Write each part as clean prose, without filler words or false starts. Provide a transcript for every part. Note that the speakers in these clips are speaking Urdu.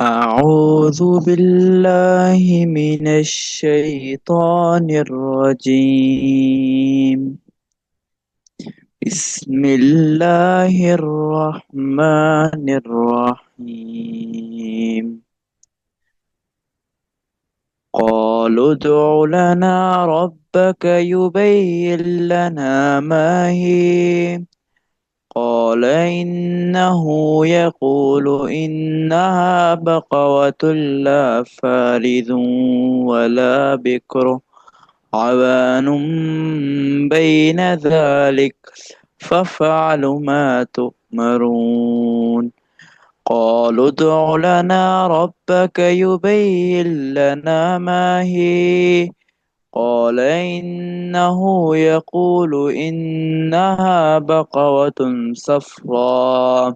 أعوذ بالله من الشيطان الرجيم. بسم الله الرحمن الرحيم. قالوا ادع لنا ربك يبين لنا ما هي. قال إنه يقول إنها بقرة لا فارض ولا بكر عوان بين ذلك فافعلوا ما تؤمرون. قالوا ادع لنا ربك يبين لنا ما هي. قال إنه يقول إنها بقرة صفراء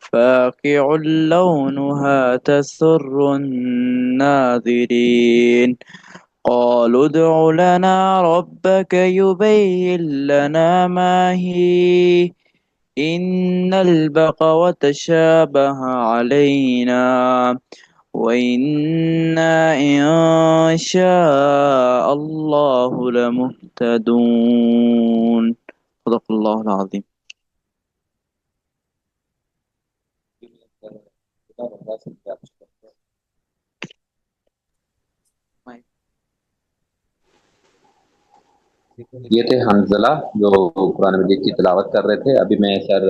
فاقع لونها تسر الناظرين. قالوا ادع لنا ربك يبين لنا ما هي. إن البقرة شابه علينا وإنا إن شاء الله لمهتدون. صدق الله العظيم. یہ تھے حنزلہ جو قرآن مجید کی تلاوت کر رہے تھے. ابھی میں سر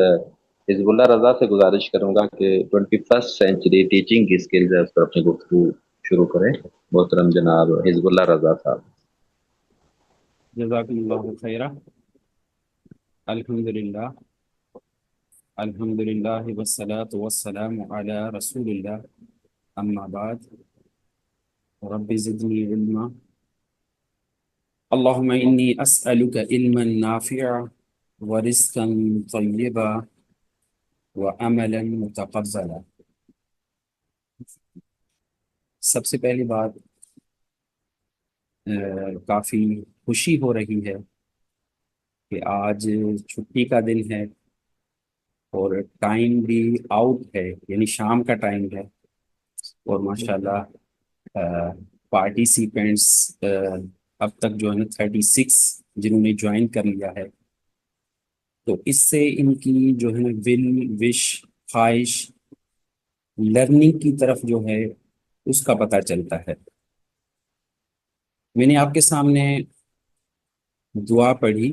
حزب اللہ رضا سے گزارش کروں گا کہ 21 سینچری ٹیچنگ کی سکلز ہے اس پر اپنی گفتگو شروع کریں. محترم جناب حزب اللہ رضا صاحب. جزاکم اللہ خیرہ. الحمدللہ والصلاة والسلام علی رسول اللہ. اما بعد رب زدنی علما. اللہم انی اسألک علما نافعا ورزقا طیبا وعملا متقبلا. سب سے پہلی بات کافی خوشی ہو رہی ہے کہ آج چھٹی کا دن ہے اور ٹائم بھی آؤٹ ہے، یعنی شام کا ٹائم ہے، اور ماشاءاللہ پارٹیسپینٹس اب تک جو ہے 36 جنہوں نے جوائن کر لیا ہے. تو اس سے ان کی جو ہے ول وش خواہش لرننگ کی طرف جو ہے اس کا پتہ چلتا ہے. میں نے آپ کے سامنے دعا پڑھی،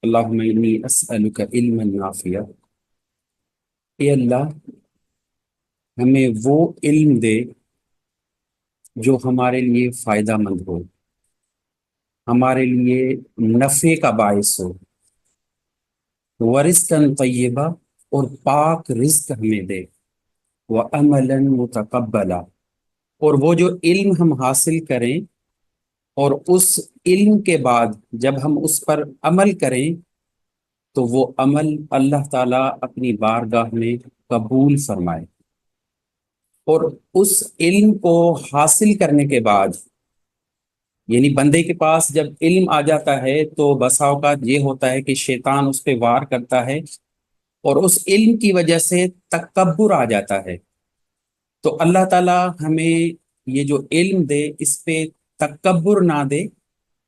اللہم انی اسألک علما نافعا. اے اللہ ہمیں وہ علم دے جو ہمارے لیے فائدہ مند ہو، ہمارے لیے نفع کا باعث ہو. ورزقا طیبا، اور پاک رزق ہمیں دے. وعملا متقبلا، اور وہ جو علم ہم حاصل کریں اور اس علم کے بعد جب ہم اس پر عمل کریں تو وہ عمل اللہ تعالیٰ اپنی بارگاہ میں قبول فرمائے. اور اس علم کو حاصل کرنے کے بعد، یعنی بندے کے پاس جب علم آ جاتا ہے تو بسا اوقات یہ ہوتا ہے کہ شیطان اس پہ وار کرتا ہے اور اس علم کی وجہ سے تکبر آ جاتا ہے. تو اللہ تعالیٰ ہمیں یہ جو علم دے اس پہ تکبر نہ دے،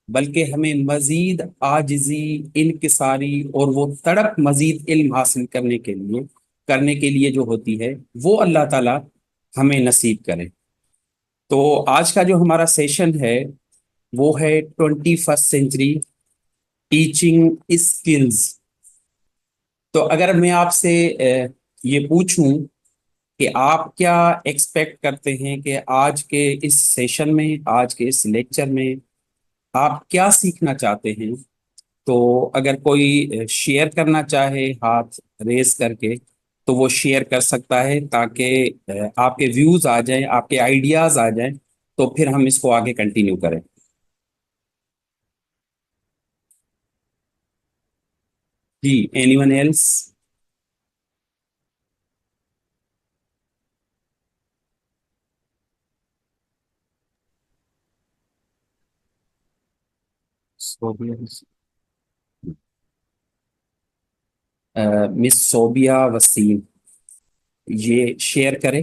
بلکہ ہمیں مزید عاجزی، انکساری اور وہ تڑپ مزید علم حاصل کرنے کے لیے جو ہوتی ہے وہ اللہ تعالیٰ ہمیں نصیب کرے. تو آج کا جو ہمارا سیشن ہے وہ ہے 21 سینچری ٹیچنگ اسکلز. تو اگر میں آپ سے یہ پوچھوں کہ آپ کیا ایکسپیکٹ کرتے ہیں کہ آج کے اس سیشن میں، آج کے اس لیکچر میں آپ کیا سیکھنا چاہتے ہیں، تو اگر کوئی شیئر کرنا چاہے ہاتھ ریز کر کے تو وہ شیئر کر سکتا ہے، تاکہ آپ کے ویوز آ جائیں، آپ کے آئیڈیاز آ جائیں، تو پھر ہم اس کو آگے کنٹینیو کریں. جی، اینی ون ایلس؟ مس صوبیہ وسیم یہ شیئر کرے.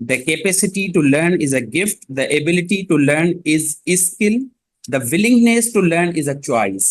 The capacity to learn is a gift. The ability to learn is skill. The willingness to learn is a choice.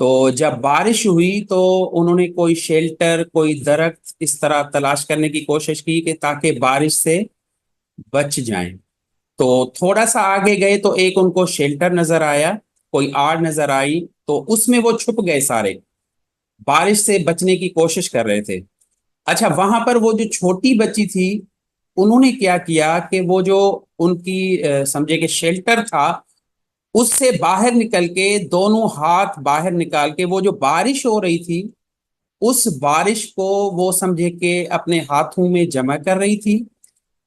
تو جب بارش ہوئی تو انہوں نے کوئی شیلٹر، کوئی درخت اس طرح تلاش کرنے کی کوشش کی کہ تاکہ بارش سے بچ جائیں. تو تھوڑا سا آگے گئے تو ایک ان کو شیلٹر نظر آیا، کوئی آڑ نظر آئی، تو اس میں وہ چھپ گئے، سارے بارش سے بچنے کی کوشش کر رہے تھے. اچھا، وہاں پر وہ جو چھوٹی بچی تھی، انہوں نے کیا کیا کہ وہ جو ان کی سمجھے کہ شیلٹر تھا، اس سے باہر نکل کے دونوں ہاتھ باہر نکال کے وہ جو بارش ہو رہی تھی اس بارش کو وہ سمجھے کہ اپنے ہاتھوں میں جمع کر رہی تھی،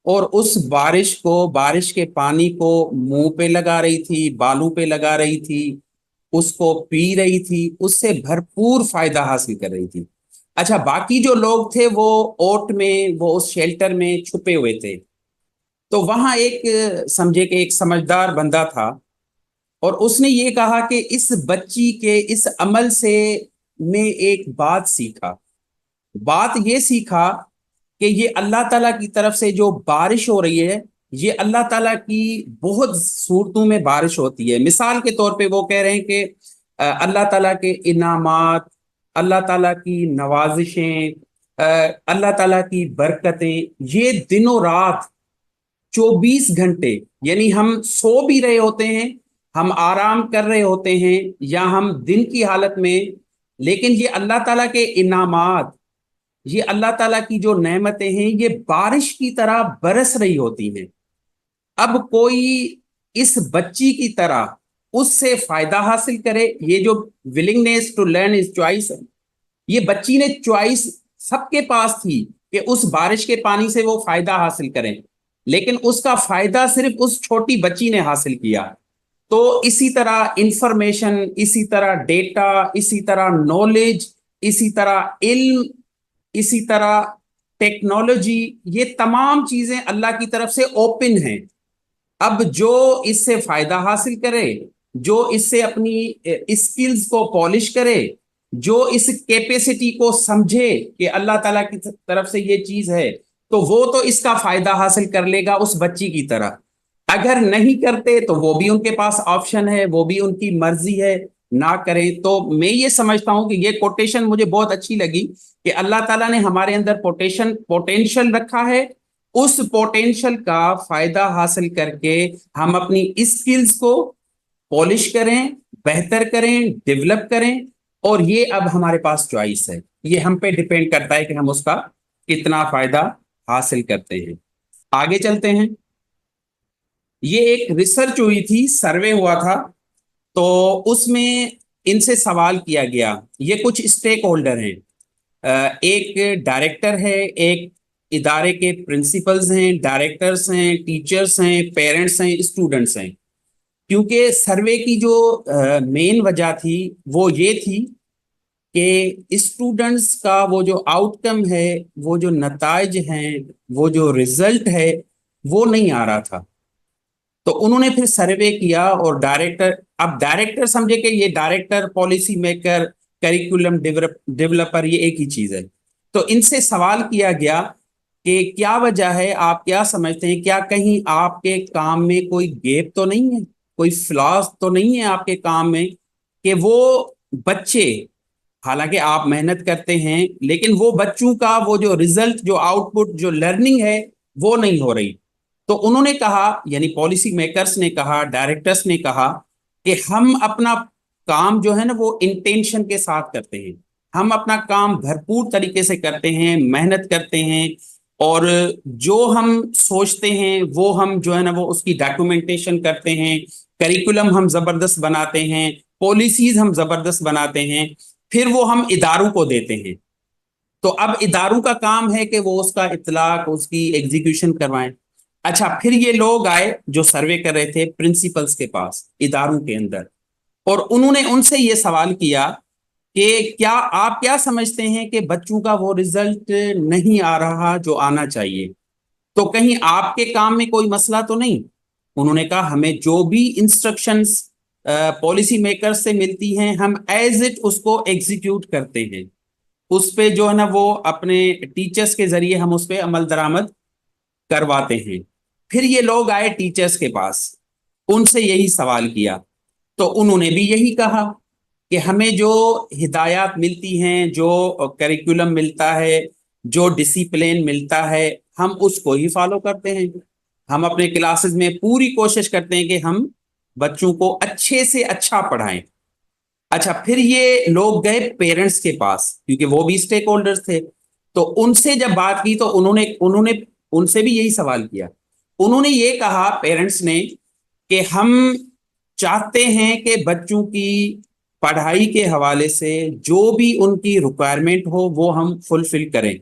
اور اس بارش کو، بارش کے پانی کو منہ پہ لگا رہی تھی، بالوں پہ لگا رہی تھی، اس کو پی رہی تھی، اس سے بھرپور فائدہ حاصل کر رہی تھی. اچھا، باقی جو لوگ تھے وہ اوٹ میں، وہ اس شیلٹر میں چھپے ہوئے تھے. تو وہاں ایک سمجھے کہ ایک سمجھدار بندہ تھا، اور اس نے یہ کہا کہ اس بچی کے اس عمل سے میں ایک بات سیکھا. بات یہ سیکھا کہ یہ اللہ تعالیٰ کی طرف سے جو بارش ہو رہی ہے، یہ اللہ تعالیٰ کی بہت صورتوں میں بارش ہوتی ہے. مثال کے طور پہ وہ کہہ رہے ہیں کہ اللہ تعالیٰ کے انعامات، اللہ تعالیٰ کی نوازشیں، اللہ تعالیٰ کی برکتیں، یہ دنوں رات 24 گھنٹے، یعنی ہم سو بھی رہے ہوتے ہیں، ہم آرام کر رہے ہوتے ہیں، یا ہم دن کی حالت میں، لیکن یہ اللہ تعالیٰ کے انعامات، یہ اللہ تعالیٰ کی جو نعمتیں ہیں، یہ بارش کی طرح برس رہی ہوتی ہیں. اب کوئی اس بچی کی طرح اس سے فائدہ حاصل کرے، یہ جو willingness to learn is choice ہے، یہ بچی نے چوائس سب کے پاس تھی کہ اس بارش کے پانی سے وہ فائدہ حاصل کریں، لیکن اس کا فائدہ صرف اس چھوٹی بچی نے حاصل کیا. تو اسی طرح انفارمیشن، اسی طرح ڈیٹا، اسی طرح نالج، اسی طرح علم، اسی طرح ٹیکنالوجی، یہ تمام چیزیں اللہ کی طرف سے اوپن ہیں. اب جو اس سے فائدہ حاصل کرے، جو اس سے اپنی اسکلز کو پالش کرے، جو اس کیپیسٹی کو سمجھے کہ اللہ تعالیٰ کی طرف سے یہ چیز ہے، تو وہ تو اس کا فائدہ حاصل کر لے گا اس بچی کی طرح. اگر نہیں کرتے تو وہ بھی ان کے پاس آپشن ہے، وہ بھی ان کی مرضی ہے، نہ کریں. تو میں یہ سمجھتا ہوں کہ یہ کوٹیشن مجھے بہت اچھی لگی کہ اللہ تعالیٰ نے ہمارے اندر پوٹینشل رکھا ہے، اس پوٹینشل کا فائدہ حاصل کر کے ہم اپنی اسکلز کو پالش کریں، بہتر کریں، ڈیولپ کریں. اور یہ اب ہمارے پاس چوائس ہے، یہ ہم پہ ڈیپینڈ کرتا ہے کہ ہم اس کا کتنا فائدہ حاصل کرتے ہیں. آگے چلتے ہیں. یہ ایک ریسرچ ہوئی تھی، سروے ہوا تھا، تو اس میں ان سے سوال کیا گیا. یہ کچھ اسٹیک ہولڈر ہیں، ایک ڈائریکٹر ہے، ایک ادارے کے پرنسپلز ہیں، ڈائریکٹرز ہیں، ٹیچرز ہیں، پیرنٹس ہیں، اسٹوڈنٹس ہیں. کیونکہ سروے کی جو مین وجہ تھی وہ یہ تھی کہ اسٹوڈنٹس کا وہ جو آؤٹ کم ہے، وہ جو نتائج ہیں، وہ جو رزلٹ ہے، وہ نہیں آ رہا تھا. تو انہوں نے پھر سروے کیا، اور ڈائریکٹر سمجھے کہ یہ director, policy maker, curriculum developer, یہ ایک ہی چیز ہے. تو ان سے سوال کیا گیا کہ کیا وجہ ہے، آپ کیا سمجھتے ہیں، کیا کہیں آپ کے کام میں کوئی گیپ تو نہیں ہے، کوئی فلاز تو نہیں ہے آپ کے کام میں، کہ وہ بچے، حالانکہ آپ محنت کرتے ہیں، لیکن وہ بچوں کا وہ جو رزلٹ، جو آؤٹ پٹ، جو لرننگ ہے، وہ نہیں ہو رہی. تو انہوں نے کہا، یعنی پالیسی میکرز نے کہا، ڈائریکٹرز نے کہا کہ ہم اپنا کام جو ہے نا وہ انٹینشن کے ساتھ کرتے ہیں، ہم اپنا کام بھرپور طریقے سے کرتے ہیں، محنت کرتے ہیں، اور جو ہم سوچتے ہیں وہ ہم جو ہے نا وہ اس کی ڈاکومنٹیشن کرتے ہیں، کریکولم ہم زبردست بناتے ہیں، پالیسیز ہم زبردست بناتے ہیں، پھر وہ ہم اداروں کو دیتے ہیں. تو اب اداروں کا کام ہے کہ وہ اس کا اطلاق، اس کی ایگزیکیوشن کروائیں. اچھا، پھر یہ لوگ آئے جو سروے کر رہے تھے پرنسپلز کے پاس، اداروں کے اندر، اور انہوں نے ان سے یہ سوال کیا کہ کیا آپ کیا سمجھتے ہیں کہ بچوں کا وہ رزلٹ نہیں آ رہا جو آنا چاہیے، تو کہیں آپ کے کام میں کوئی مسئلہ تو نہیں؟ انہوں نے کہا ہمیں جو بھی انسٹرکشنز پالیسی میکر سے ملتی ہیں، ہم ایز اٹ اس کو ایگزیکیوٹ کرتے ہیں، اس پہ جو ہے نا وہ اپنے ٹیچرز کے ذریعے ہم اس پہ عمل درآمد کرواتے ہیں. پھر یہ لوگ آئے ٹیچرز کے پاس، ان سے یہی سوال کیا، تو انہوں نے بھی یہی کہا کہ ہمیں جو ہدایات ملتی ہیں، جو کریکولم ملتا ہے، جو ڈسپلن ملتا ہے، ہم اس کو ہی فالو کرتے ہیں. ہم اپنے کلاسز میں پوری کوشش کرتے ہیں کہ ہم بچوں کو اچھے سے اچھا پڑھائیں. اچھا، پھر یہ لوگ گئے پیرنٹس کے پاس، کیونکہ وہ بھی اسٹیک ہولڈرز تھے. تو ان سے جب بات کی تو انہوں نے ان سے بھی یہی سوال کیا. انہوں نے یہ کہا پیرنٹس نے کہ ہم چاہتے ہیں کہ بچوں کی پڑھائی کے حوالے سے جو بھی ان کی ریکوائرمنٹ ہو وہ ہم فلفل کریں.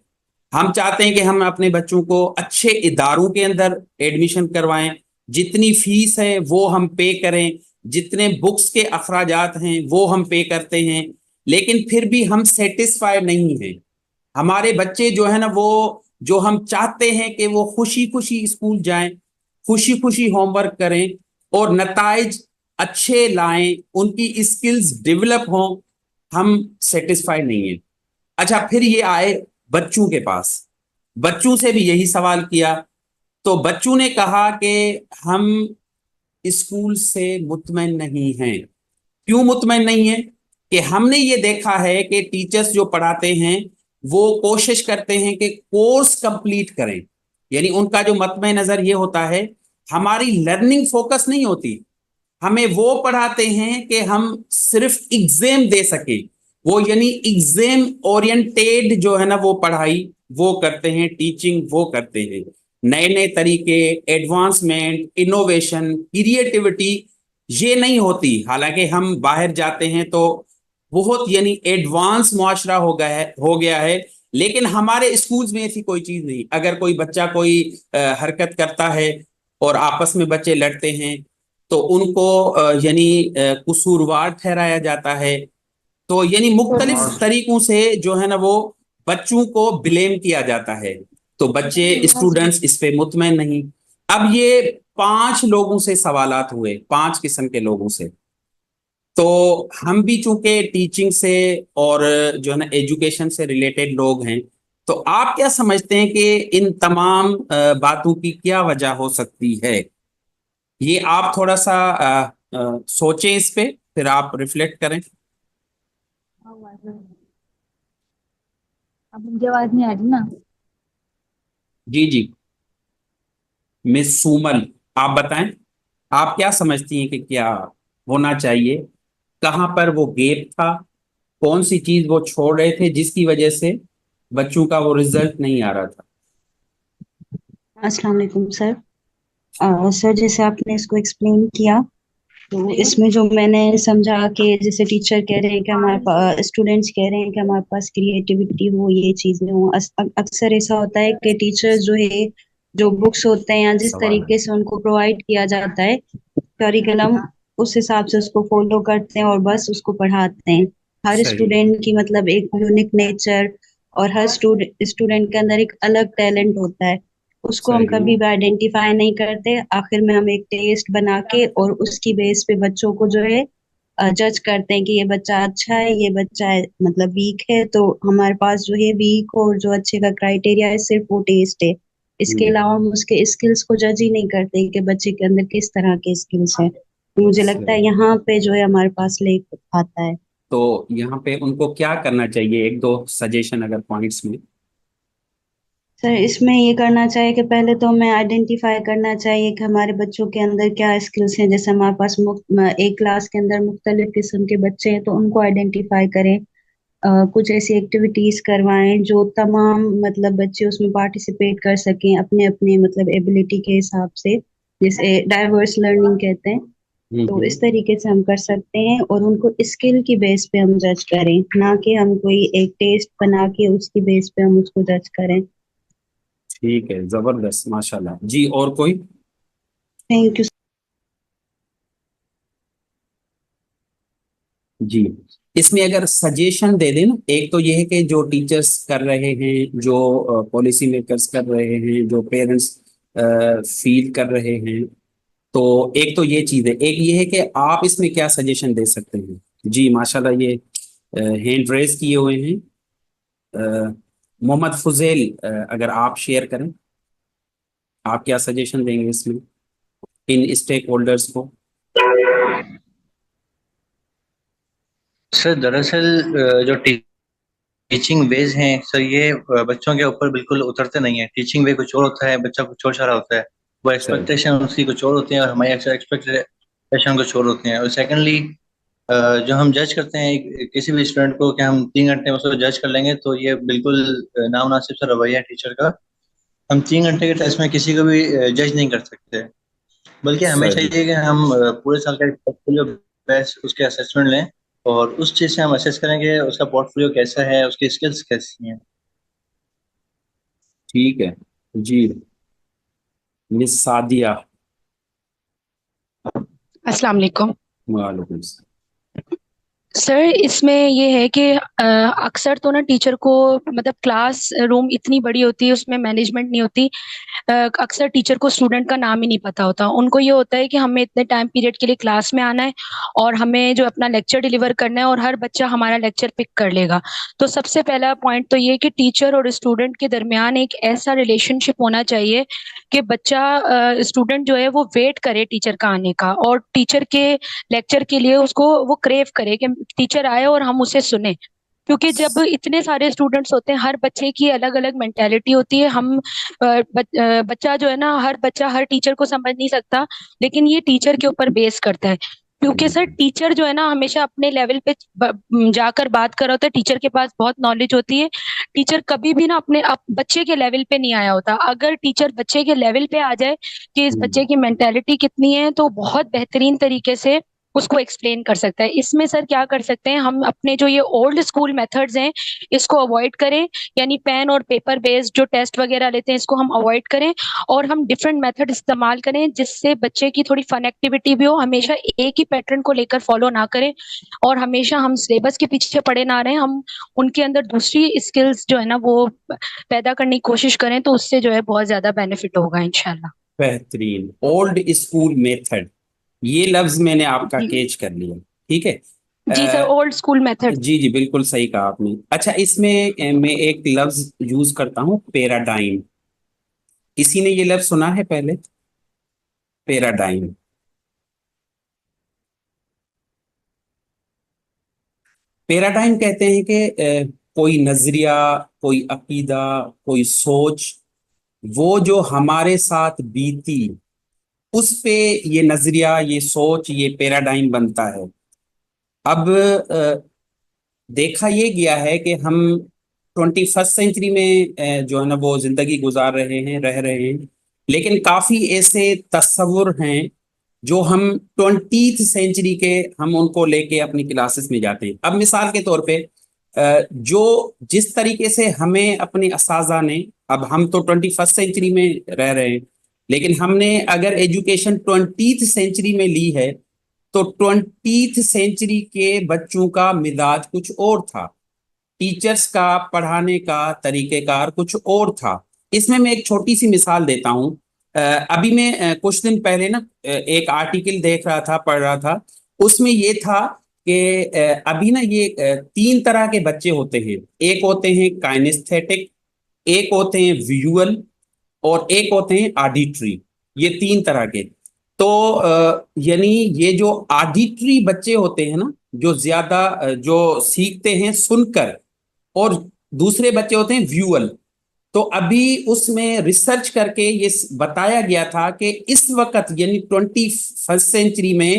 ہم چاہتے ہیں کہ ہم اپنے بچوں کو اچھے اداروں کے اندر ایڈمیشن کروائیں، جتنی فیس ہے وہ ہم پے کریں، جتنے بکس کے اخراجات ہیں وہ ہم پے کرتے ہیں. لیکن پھر بھی ہم سیٹسفائی نہیں ہیں. ہمارے بچے جو ہے نا، وہ جو ہم چاہتے ہیں کہ وہ خوشی خوشی اسکول جائیں، خوشی خوشی ہوم ورک کریں اور نتائج اچھے لائیں، ان کی اسکلز ڈیولپ ہوں، ہم سیٹسفائی نہیں ہیں. اچھا، پھر یہ آئے بچوں کے پاس، بچوں سے بھی یہی سوال کیا. تو بچوں نے کہا کہ ہم اسکول سے مطمئن نہیں ہیں. کیوں مطمئن نہیں ہیں؟ کہ ہم نے یہ دیکھا ہے کہ ٹیچرز جو پڑھاتے ہیں وہ کوشش کرتے ہیں کہ کورس کمپلیٹ کریں. یعنی ان کا جو مطمع نظر یہ ہوتا ہے، ہماری لرننگ فوکس نہیں ہوتی، ہمیں وہ پڑھاتے ہیں کہ ہم صرف ایگزام دے سکیں. وہ یعنی ایگزام اورینٹیڈ جو ہے نا وہ پڑھائی وہ کرتے ہیں، ٹیچنگ وہ کرتے ہیں. نئے نئے طریقے، ایڈوانسمنٹ، انوویشن، کریٹیوٹی یہ نہیں ہوتی. حالانکہ ہم باہر جاتے ہیں تو بہت یعنی ایڈوانس معاشرہ ہو گیا ہے، لیکن ہمارے اسکولز میں ایسی کوئی چیز نہیں. اگر کوئی بچہ کوئی حرکت کرتا ہے اور آپس میں بچے لڑتے ہیں تو ان کو یعنی قصوروار ٹھہرایا جاتا ہے. تو یعنی مختلف طریقوں سے جو ہے نا وہ بچوں کو بلیم کیا جاتا ہے. تو بچے اسٹوڈنٹس اس پہ مطمئن نہیں. اب یہ 5 لوگوں سے سوالات ہوئے، 5 قسم کے لوگوں سے. تو ہم بھی چونکہ ٹیچنگ سے اور جو ہے نا ایجوکیشن سے ریلیٹڈ لوگ ہیں، تو آپ کیا سمجھتے ہیں کہ ان تمام باتوں کی کیا وجہ ہو سکتی ہے؟ یہ آپ تھوڑا سا سوچیں اس پہ، پھر آپ ریفلیکٹ کریں. اب مجھے آواز نہیں آ رہی نا؟ جی مس سومل، آپ بتائیں، آپ کیا سمجھتی ہیں کہ کیا ہونا چاہیے؟ کہاں پر وہ گیپ تھا؟ کون سی چیز وہ چھوڑ رہے تھے جس کی وجہ سے بچوں کا وہ رزلٹ نہیں آ رہا تھا؟ السلام علیکم سر. سر جیسے آپ نے اس کو ایکسپلین کیا، تو اس میں جو میں نے سمجھا کہ جیسے ٹیچر کہہ رہے ہیں کہ ہمارے پاس، اسٹوڈینٹس کہہ رہے ہیں کہ ہمارے پاس کریٹیوٹی ہو، یہ چیزیں ہوں. اکثر ایسا ہوتا ہے کہ ٹیچر جو ہے، جو بکس ہوتے ہیں یا جس طریقے سے ان کو پرووائڈ کیا جاتا ہے کریکلم، اس حساب سے اس کو فالو کرتے ہیں اور بس اس کو پڑھاتے ہیں. ہر اسٹوڈینٹ کی مطلب ایک یونیک نیچر اور ہر اسٹوڈینٹ کے اندر ایک الگ ٹیلنٹ ہوتا ہے. اس کو ہم کبھی بھی آئیڈینٹیفائی نہیں کرتے. آخر میں ہم ایک ٹیسٹ بنا کے اور اس کی بیس پہ بچوں کو جو ہے جج کرتے ہیں کہ یہ بچہ اچھا ہے، یہ بچہ مطلب ویک ہے. تو ہمارے پاس جو ہے ویک اور جو اچھے کا کرائٹیریا ہے صرف وہ ٹیسٹ ہے. اس کے علاوہ ہم اس کے اسکلس کو جج ہی نہیں کرتے کہ بچے کے اندر کس طرح کے اسکلس ہیں. مجھے لگتا ہے یہاں پہ جو ہے ہمارے پاس لیک آتا ہے. تو یہاں پہ ان کو کیا کرنا چاہیے؟ 1-2 سجیشن اگر پوائنٹس میں. سر اس میں یہ کرنا چاہیے کہ پہلے تو ہمیں آئیڈینٹیفائی کرنا چاہیے کہ ہمارے بچوں کے اندر کیا اسکلس ہیں. جیسے ہمارے پاس ایک کلاس کے اندر مختلف قسم کے بچے ہیں تو ان کو آئیڈینٹیفائی کریں. کچھ ایسی ایکٹیویٹیز کروائیں جو تمام مطلب بچے اس میں پارٹیسپیٹ کر سکیں اپنے اپنے مطلب ایبلٹی کے حساب سے، جسے ڈائیورس لرننگ کہتے ہیں. تو اس طریقے سے ہم کر سکتے ہیں اور ان کو اسکل کی بیس پہ ہم جج کریں، نہ کہ ہم کوئی ایک ٹیسٹ بنا کے اس کی بیس پہ ہم اس کو جج کریں. ٹھیک ہے، زبردست، ماشاءاللہ. جی اور کوئی؟ Thank you. جی اس میں اگر سجیشن دے دیں نا، ایک تو یہ ہے کہ جو ٹیچرز کر رہے ہیں، جو پالیسی میکرز کر رہے ہیں، جو پیرنٹس فیل کر رہے ہیں، تو ایک تو یہ چیز ہے. ایک یہ ہے کہ آپ اس میں کیا سجیشن دے سکتے ہیں؟ جی ماشاءاللہ، یہ ہینڈ ریز کیے ہوئے ہیں. محمد فضیل، اگر آپ شیئر کریں، آپ کیا سجیشن دیں گے اس میں ان اسٹیک ہولڈرز کو؟ سر دراصل جو ٹیچنگ ویز ہیں سر یہ بچوں کے اوپر بالکل اترتے نہیں ہیں. ٹیچنگ وے کچھ اور ہوتا ہے, بچہ کچھ اور چاہ رہا ہوتا ہے, وہ ایکسپیکٹیشن اس کی کچھ اور ہوتی ہیں اور ہماری ایکسپیکٹیشن کچھ اور ہوتی ہیں. اور سیکنڈلی جو ہم جج کرتے ہیں کسی بھی اسٹوڈنٹ کو کہ ہم 3 گھنٹے میں اس کو جج کر لیں گے, تو یہ بالکل نامناسب سا رویہ ہے ٹیچر کا. ہم 3 گھنٹے کے ٹیسٹ میں کسی کو بھی جج نہیں کر سکتے, بلکہ ہمیں صحیح. چاہیے کہ ہم پورے سال کا پورٹ فولیو بیس اس کے اسیسمنٹ لیں اور اس چیز سے ہم اسیس کریں گے اس کا پورٹ فولیو کیسا ہے, اس کی اسکلس کیسی ہیں. ٹھیک ہے جی. مس سعدیہ. السلام علیکم وعلیکم السلام. سر. اس میں یہ ہے کہ اکثر تو نا ٹیچر کو مطلب کلاس روم اتنی بڑی ہوتی ہے, اس میں مینجمنٹ نہیں ہوتی. اکثر ٹیچر کو اسٹوڈنٹ کا نام ہی نہیں پتا ہوتا. ان کو یہ ہوتا ہے کہ ہمیں اتنے ٹائم پیریڈ کے لیے کلاس میں آنا ہے اور ہمیں جو اپنا لیکچر ڈیلیور کرنا ہے اور ہر بچہ ہمارا لیکچر پک کر لے گا. تو سب سے پہلا پوائنٹ تو یہ کہ ٹیچر اور اسٹوڈنٹ کے درمیان ایک ایسا ریلیشن شپ ہونا چاہیے کہ بچہ اسٹوڈنٹ جو ہے وہ ویٹ کرے ٹیچر کا آنے کا, اور ٹیچر کے لیکچر کے لیے اس کو وہ کریو کرے کہ ٹیچر آئے اور ہم اسے سنیں. کیونکہ جب اتنے سارے اسٹوڈنٹس ہوتے ہیں, ہر بچے کی الگ الگ مینٹیلٹی ہوتی ہے. ہم بچہ جو ہے نا, ہر بچہ ہر ٹیچر کو سمجھ نہیں سکتا, لیکن یہ ٹیچر کے اوپر بیس کرتا ہے. کیونکہ سر ٹیچر جو ہے نا ہمیشہ اپنے لیول پہ جا کر بات کر رہا ہوتا ہے. ٹیچر کے پاس بہت نالج ہوتی ہے. ٹیچر کبھی بھی نا اپنے بچے کے لیول پہ نہیں آیا ہوتا. اگر ٹیچر بچے کے لیول پہ آ جائے کہ اس بچے کی مینٹیلٹی کتنی ہے, تو بہت بہترین طریقے سے اس کو ایکسپلین کر سکتا ہے. اس میں سر کیا کر سکتے ہیں ہم, اپنے جو یہ اولڈ اسکول میتھڈز ہیں اس کو اوائڈ کریں, یعنی پین اور پیپر بیسڈ جو ٹیسٹ وغیرہ لیتے ہیں اس کو ہم اوائڈ کریں, اور ہم ڈفرینٹ میتھڈ استعمال کریں جس سے بچے کی تھوڑی فن ایکٹیویٹی بھی ہو. ہمیشہ ایک ہی پیٹرن کو لے کر فالو نہ کریں, اور ہمیشہ ہم سلیبس کے پیچھے پڑے نہ رہیں. ہم ان کے اندر دوسری اسکلز جو ہے نا وہ پیدا کرنے کی کوشش کریں, تو اس سے جو ہے بہت زیادہ بینیفٹ ہوگا انشاءاللہ. بہترین. اولڈ اسکول میتھڈ, یہ لفظ میں نے آپ کا کیچ کر لیا. ٹھیک ہے جی سر, اولڈ اسکول میتھڈ. جی جی بالکل صحیح کہا آپ نے. اچھا, اس میں ایک لفظ یوز کرتا ہوں, پیراڈائم. کسی نے یہ لفظ سنا ہے پہلے؟ پیراڈائم. پیراڈائم کہتے ہیں کہ کوئی نظریہ, کوئی عقیدہ, کوئی سوچ, وہ جو ہمارے ساتھ بیتی اس پہ یہ نظریہ, یہ سوچ, یہ پیراڈائم بنتا ہے. اب دیکھا یہ گیا ہے کہ ہم 21 سینچری میں جو ہے نا وہ زندگی گزار رہے ہیں, رہ رہے ہیں, لیکن کافی ایسے تصور ہیں جو ہم 20th سینچری کے ہم ان کو لے کے اپنی کلاسز میں جاتے ہیں. اب مثال کے طور پہ جو جس طریقے سے ہمیں اپنے اساتذہ نے, اب ہم تو 21 سینچری میں رہ رہے ہیں, لیکن ہم نے اگر ایجوکیشن 20th سینچری میں لی ہے تو 20th سینچری کے بچوں کا مزاج کچھ اور تھا, ٹیچرز کا پڑھانے کا طریقہ کار کچھ اور تھا. اس میں ایک چھوٹی سی مثال دیتا ہوں. ابھی میں کچھ دن پہلے نا ایک آرٹیکل دیکھ رہا تھا, پڑھ رہا تھا. اس میں یہ تھا کہ ابھی نا یہ 3 طرح کے بچے ہوتے ہیں. ایک ہوتے ہیں کائنیستھیٹک, ایک ہوتے ہیں ویژول, اور ایک ہوتے ہیں آڈیٹری. یہ 3 طرح کے. تو یعنی یہ جو آڈیٹری بچے ہوتے ہیں نا, جو زیادہ جو سیکھتے ہیں سن کر, اور دوسرے بچے ہوتے ہیں ویژول. تو ابھی اس میں ریسرچ کر کے یہ بتایا گیا تھا کہ اس وقت یعنی 21 سینچری میں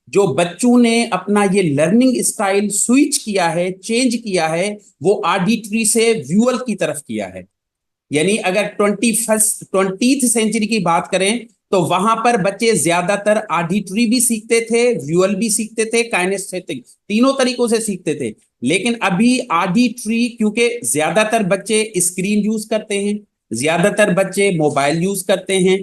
جو بچوں نے اپنا یہ لرننگ اسٹائل سوئچ کیا ہے, چینج کیا ہے, وہ آڈیٹری سے ویژول کی طرف کیا ہے. یعنی اگر 20th سینچری کی بات کریں تو وہاں پر بچے زیادہ تر آڈیٹری بھی سیکھتے تھے, ویژول بھی سیکھتے تھے, کائنیستھیٹک, تینوں طریقوں سے سیکھتے تھے. لیکن ابھی آڈیٹری, کیونکہ زیادہ تر بچے اسکرین یوز کرتے ہیں, زیادہ تر بچے موبائل یوز کرتے ہیں,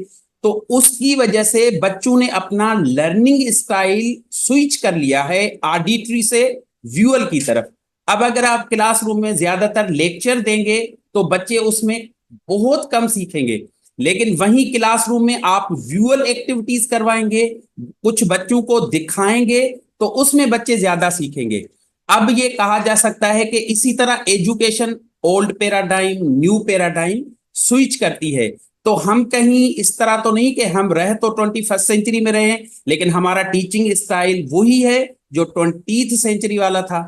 تو اس کی وجہ سے بچوں نے اپنا لرننگ اسٹائل سوئچ کر لیا ہے آڈیٹری سے ویژول کی طرف. اب اگر آپ کلاس روم میں زیادہ تر لیکچر دیں گے تو بچے اس میں بہت کم سیکھیں گے, لیکن وہیں کلاس روم میں آپ ویژول ایکٹیویٹیز کروائیں گے, کچھ بچوں کو دکھائیں گے, تو اس میں بچے زیادہ سیکھیں گے. اب یہ کہا جا سکتا ہے کہ اسی طرح education old paradigm, new paradigm switch کرتی ہے. تو ہم کہیں اس طرح تو نہیں کہ ہم رہ تو 21 سینچری میں رہے, لیکن ہمارا ٹیچنگ اسٹائل وہی ہے جو 20th سینچری والا تھا.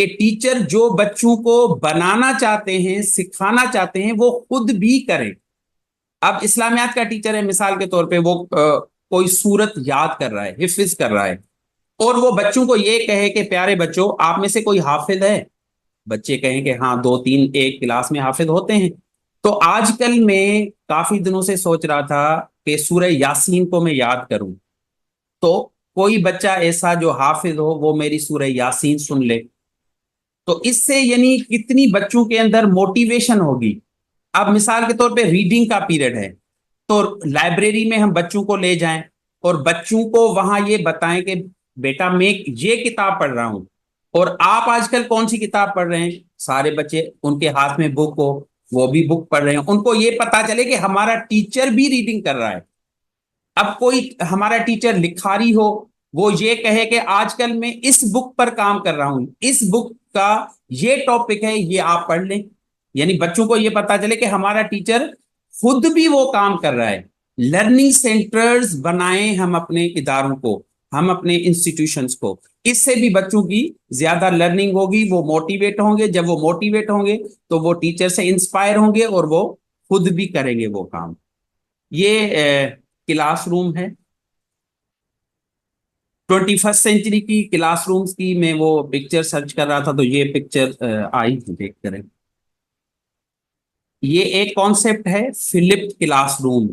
کہ ٹیچر جو بچوں کو بنانا چاہتے ہیں، سکھانا چاہتے ہیں، وہ خود بھی کریں. اب اسلامیات کا ٹیچر ہے، مثال کے طور پہ وہ کوئی سورت یاد کر رہا ہے، حفظ کر رہا ہے، اور وہ بچوں کو یہ کہے کہ پیارے بچوں آپ میں سے کوئی حافظ ہے؟ بچے کہیں کہ ہاں 2-3 ایک کلاس میں حافظ ہوتے ہیں. تو آج کل میں کافی دنوں سے سوچ رہا تھا کہ سورہ یاسین کو میں یاد کروں، تو کوئی بچہ ایسا جو حافظ ہو وہ میری سورہ یاسین سن لے، تو اس سے یعنی کتنی بچوں کے اندر موٹیویشن ہوگی. اب مثال کے طور پہ ریڈنگ کا پیریڈ ہے، تو لائبریری میں ہم بچوں کو لے جائیں اور بچوں کو وہاں یہ بتائیں کہ بیٹا میں یہ کتاب پڑھ رہا ہوں، اور آپ آج کل کون سی کتاب پڑھ رہے ہیں؟ سارے بچے ان کے ہاتھ میں بک ہو، وہ بھی بک پڑھ رہے ہیں. ان کو یہ پتا چلے کہ ہمارا ٹیچر بھی ریڈنگ کر رہا ہے. اب کوئی ہمارا ٹیچر لکھاری ہو، وہ یہ کہے کہ آج کل میں اس بک پر کام کر رہا ہوں، اس بک کا یہ ٹاپک ہے، یہ آپ پڑھ لیں. یعنی بچوں کو یہ پتا چلے کہ ہمارا ٹیچر خود بھی وہ کام کر رہا ہے. لرننگ سینٹرز بنائیں ہم اپنے اداروں کو، ہم اپنے انسٹیٹیوشنز کو. اس سے بھی بچوں کی زیادہ لرننگ ہوگی، وہ موٹیویٹ ہوں گے. جب وہ موٹیویٹ ہوں گے تو وہ ٹیچر سے انسپائر ہوں گے اور وہ خود بھی کریں گے وہ کام. یہ کلاس روم ہے 21 سینچری کی کلاس رومز کی. میں وہ پکچر سرچ کر رہا تھا تو یہ پکچر آئی، دیکھ کریں. یہ ایک کانسیپٹ ہے فلپڈ کلاس روم.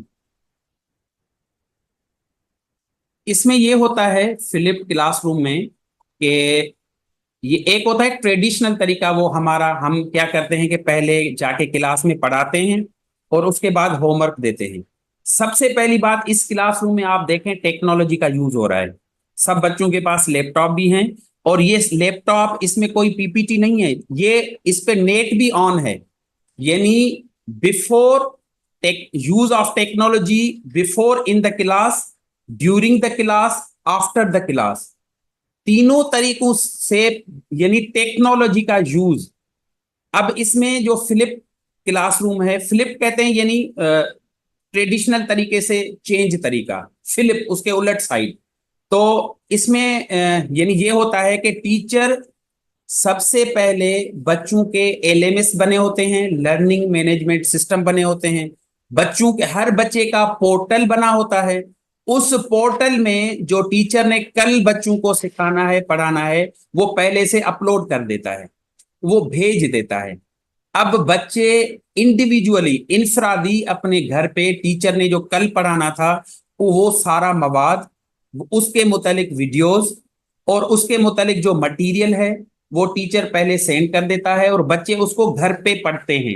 اس میں یہ ہوتا ہے فلپڈ کلاس روم میں کہ یہ ایک ہوتا ہے ٹریڈیشنل طریقہ، وہ ہمارا ہم کیا کرتے ہیں کہ پہلے جا کے کلاس میں پڑھاتے ہیں اور اس کے بعد ہوم ورک دیتے ہیں. سب سے پہلی بات اس کلاس روم میں آپ دیکھیں ٹیکنالوجی کا یوز ہو رہا ہے. سب بچوں کے پاس لیپ ٹاپ بھی ہیں، اور یہ لیپ ٹاپ اس میں کوئی پی پی ٹی نہیں ہے، یہ اس پہ نیٹ بھی آن ہے. یعنی before use of technology, before in the class, during the class, after the class, تینوں طریقوں سے یعنی ٹیکنالوجی کا یوز. اب اس میں جو فلپ کلاس روم ہے، فلپ کہتے ہیں یعنی ٹریڈیشنل طریقے سے چینج طریقہ، فلپ اس کے الٹ سائڈ. تو اس میں یعنی یہ ہوتا ہے کہ ٹیچر سب سے پہلے بچوں کے LMS بنے ہوتے ہیں، لرننگ مینجمنٹ سسٹم بنے ہوتے ہیں. بچوں کے ہر بچے کا پورٹل بنا ہوتا ہے. اس پورٹل میں جو ٹیچر نے کل بچوں کو سکھانا ہے، پڑھانا ہے، وہ پہلے سے اپلوڈ کر دیتا ہے، وہ بھیج دیتا ہے. اب بچے انڈیویجولی، انفرادی اپنے گھر پہ ٹیچر نے جو کل پڑھانا تھا وہ سارا مواد، اس کے متعلق ویڈیوز اور اس کے متعلق جو مٹیریل ہے وہ ٹیچر پہلے سینڈ کر دیتا ہے، اور بچے اس کو گھر پہ پڑھتے ہیں.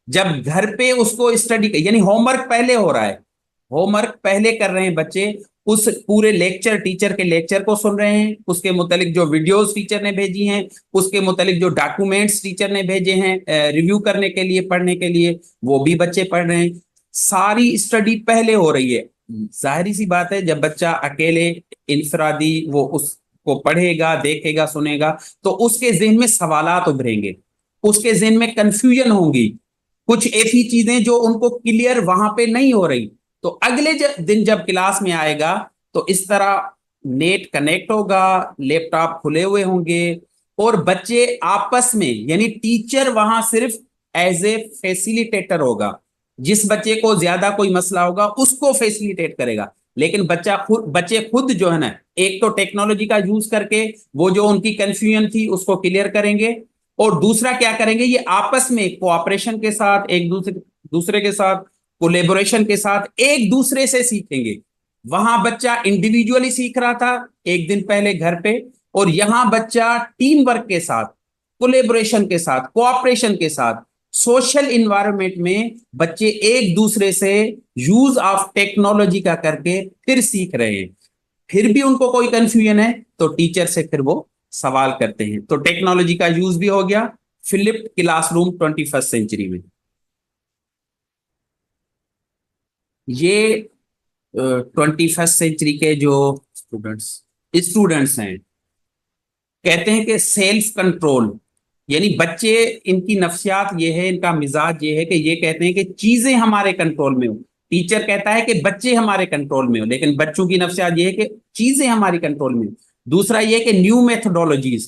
جب گھر پہ اس کو اسٹڈی یعنی ہوم ورک پہلے ہو رہا ہے، ہوم ورک پہلے کر رہے ہیں بچے، اس پورے لیکچر، ٹیچر کے لیکچر کو سن رہے ہیں، اس کے متعلق جو ویڈیوز ٹیچر نے بھیجی ہیں، اس کے متعلق جو ڈاکومنٹس ٹیچر نے بھیجے ہیں ریویو کرنے کے لیے، پڑھنے کے لیے، وہ بھی بچے پڑھ رہے ہیں. ساری اسٹڈی پہلے ہو رہی ہے. ظاہری سی بات ہے جب بچہ اکیلے انفرادی وہ اس کو پڑھے گا، دیکھے گا، سنے گا، تو اس کے ذہن میں سوالات ابھریں گے، اس کے ذہن میں کنفیوژن ہوں گی، کچھ ایسی چیزیں جو ان کو کلیئر وہاں پہ نہیں ہو رہی. تو اگلے دن جب کلاس میں آئے گا تو اس طرح نیٹ کنیکٹ ہوگا، لیپ ٹاپ کھلے ہوئے ہوں گے، اور بچے آپس میں یعنی ٹیچر وہاں صرف ایز اے فیسیلیٹیٹر ہوگا. جس بچے کو زیادہ کوئی مسئلہ ہوگا اس کو فیسیلیٹیٹ کرے گا، لیکن بچے خود جو ہے نا، ایک تو ٹیکنالوجی کا یوز کر کے وہ جو ان کی کنفیوژن تھی اس کو کلیئر کریں گے، اور دوسرا کیا کریں گے، یہ آپس میں کوآپریشن کے ساتھ، ایک دوسرے کے ساتھ کولیبوریشن کے ساتھ ایک دوسرے سے سیکھیں گے. وہاں بچہ انڈیویجولی سیکھ رہا تھا ایک دن پہلے گھر پہ، اور یہاں بچہ ٹیم ورک کے ساتھ، کولیبوریشن کے ساتھ، کوآپریشن کے ساتھ، سوشل انوائرمنٹ میں بچے ایک دوسرے سے یوز آف ٹیکنالوجی کا کر کے پھر سیکھ رہے ہیں. پھر بھی ان کو کوئی کنفیوژن ہے تو ٹیچر سے پھر وہ سوال کرتے ہیں. تو ٹیکنالوجی کا یوز بھی ہو گیا فلپڈ کلاس روم 21 سینچری میں. یہ 21 سینچری کے جو اسٹوڈنٹس ہیں کہتے ہیں کہ سیلف کنٹرول، یعنی بچے، ان کی نفسیات یہ ہے، ان کا مزاج یہ ہے کہ یہ کہتے ہیں کہ چیزیں ہمارے کنٹرول میں ہو. ٹیچر کہتا ہے کہ بچے ہمارے کنٹرول میں ہو، لیکن بچوں کی نفسیات یہ ہے کہ چیزیں ہماری کنٹرول میں ہو. دوسرا یہ کہ نیو میتھڈولوجیز،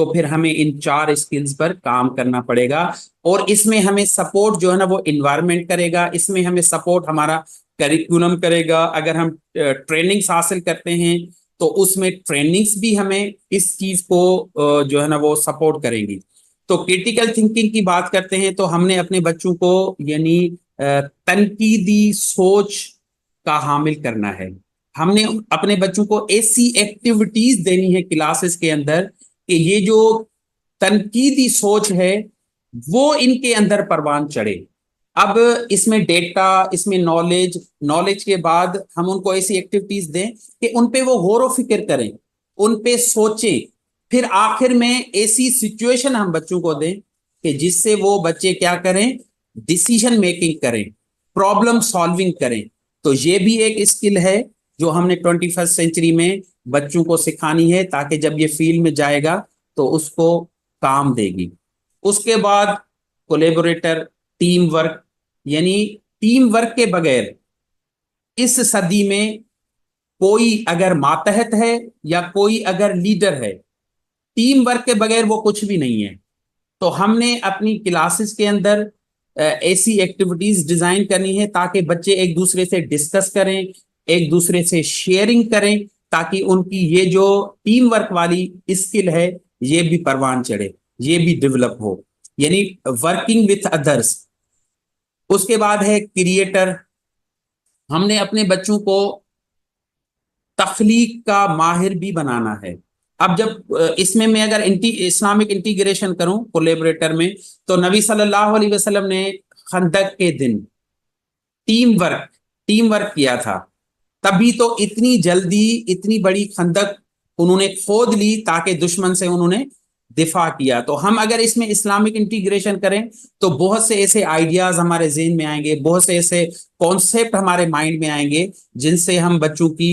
تو پھر ہمیں ان 4 اسکلز پر کام کرنا پڑے گا. اور اس میں ہمیں سپورٹ جو ہے نا وہ انوائرمنٹ کرے گا, اس میں ہمیں سپورٹ ہمارا کریکولم کرے گا. اگر ہم ٹریننگز حاصل کرتے ہیں تو اس میں ٹریننگز بھی ہمیں اس چیز کو جو ہے نا وہ سپورٹ کریں گی. تو کرٹیکل تھنکنگ کی بات کرتے ہیں تو ہم نے اپنے بچوں کو یعنی تنقیدی سوچ کا حامل کرنا ہے. ہم نے اپنے بچوں کو ایسی ایکٹیویٹیز دینی ہے کلاسز کے اندر کہ یہ جو تنقیدی سوچ ہے وہ ان کے اندر پروان چڑھے. اب اس میں ڈیٹا, اس میں نالج کے بعد ہم ان کو ایسی ایکٹیویٹیز دیں کہ ان پہ وہ غور و فکر کریں, ان پہ سوچیں. پھر آخر میں ایسی سچویشن ہم بچوں کو دیں کہ جس سے وہ بچے کیا کریں, ڈیسیژن میکنگ کریں, پرابلم سالونگ کریں. تو یہ بھی ایک اسکل ہے جو ہم نے 21 سینچری میں بچوں کو سکھانی ہے تاکہ جب یہ فیلڈ میں جائے گا تو اس کو کام دے گی. اس کے بعد کولیبوریٹر, ٹیم ورک, یعنی ٹیم ورک کے بغیر اس صدی میں کوئی اگر ماتحت ہے یا کوئی اگر لیڈر ہے, ٹیم ورک کے بغیر وہ کچھ بھی نہیں ہے. تو ہم نے اپنی کلاسز کے اندر ایسی ایکٹیویٹیز ڈیزائن کرنی ہے تاکہ بچے ایک دوسرے سے ڈسکس کریں, ایک دوسرے سے شیئرنگ کریں, تاکہ ان کی یہ جو ٹیم ورک والی اسکل ہے یہ بھی پروان چڑھے, یہ بھی ڈیولپ ہو, یعنی ورکنگ وتھ ادرس. اس کے بعد ہے کریٹر. ہم نے اپنے بچوں کو تخلیق کا ماہر بھی بنانا ہے. اب جب اس میں اگر اسلامک انٹیگریشن کروں کولیبریٹر میں, تو نبی صلی اللہ علیہ وسلم نے خندق کے دن ٹیم ورک کیا تھا. تبھی تو اتنی جلدی اتنی بڑی خندق انہوں نے کھود لی تاکہ دشمن سے انہوں نے دفاع کیا. تو ہم اگر اس میں اسلامک انٹیگریشن کریں تو بہت سے ایسے آئیڈیاز ہمارے ذہن میں آئیں گے, بہت سے ایسے کانسیپٹ ہمارے مائنڈ میں آئیں گے جن سے ہم بچوں کی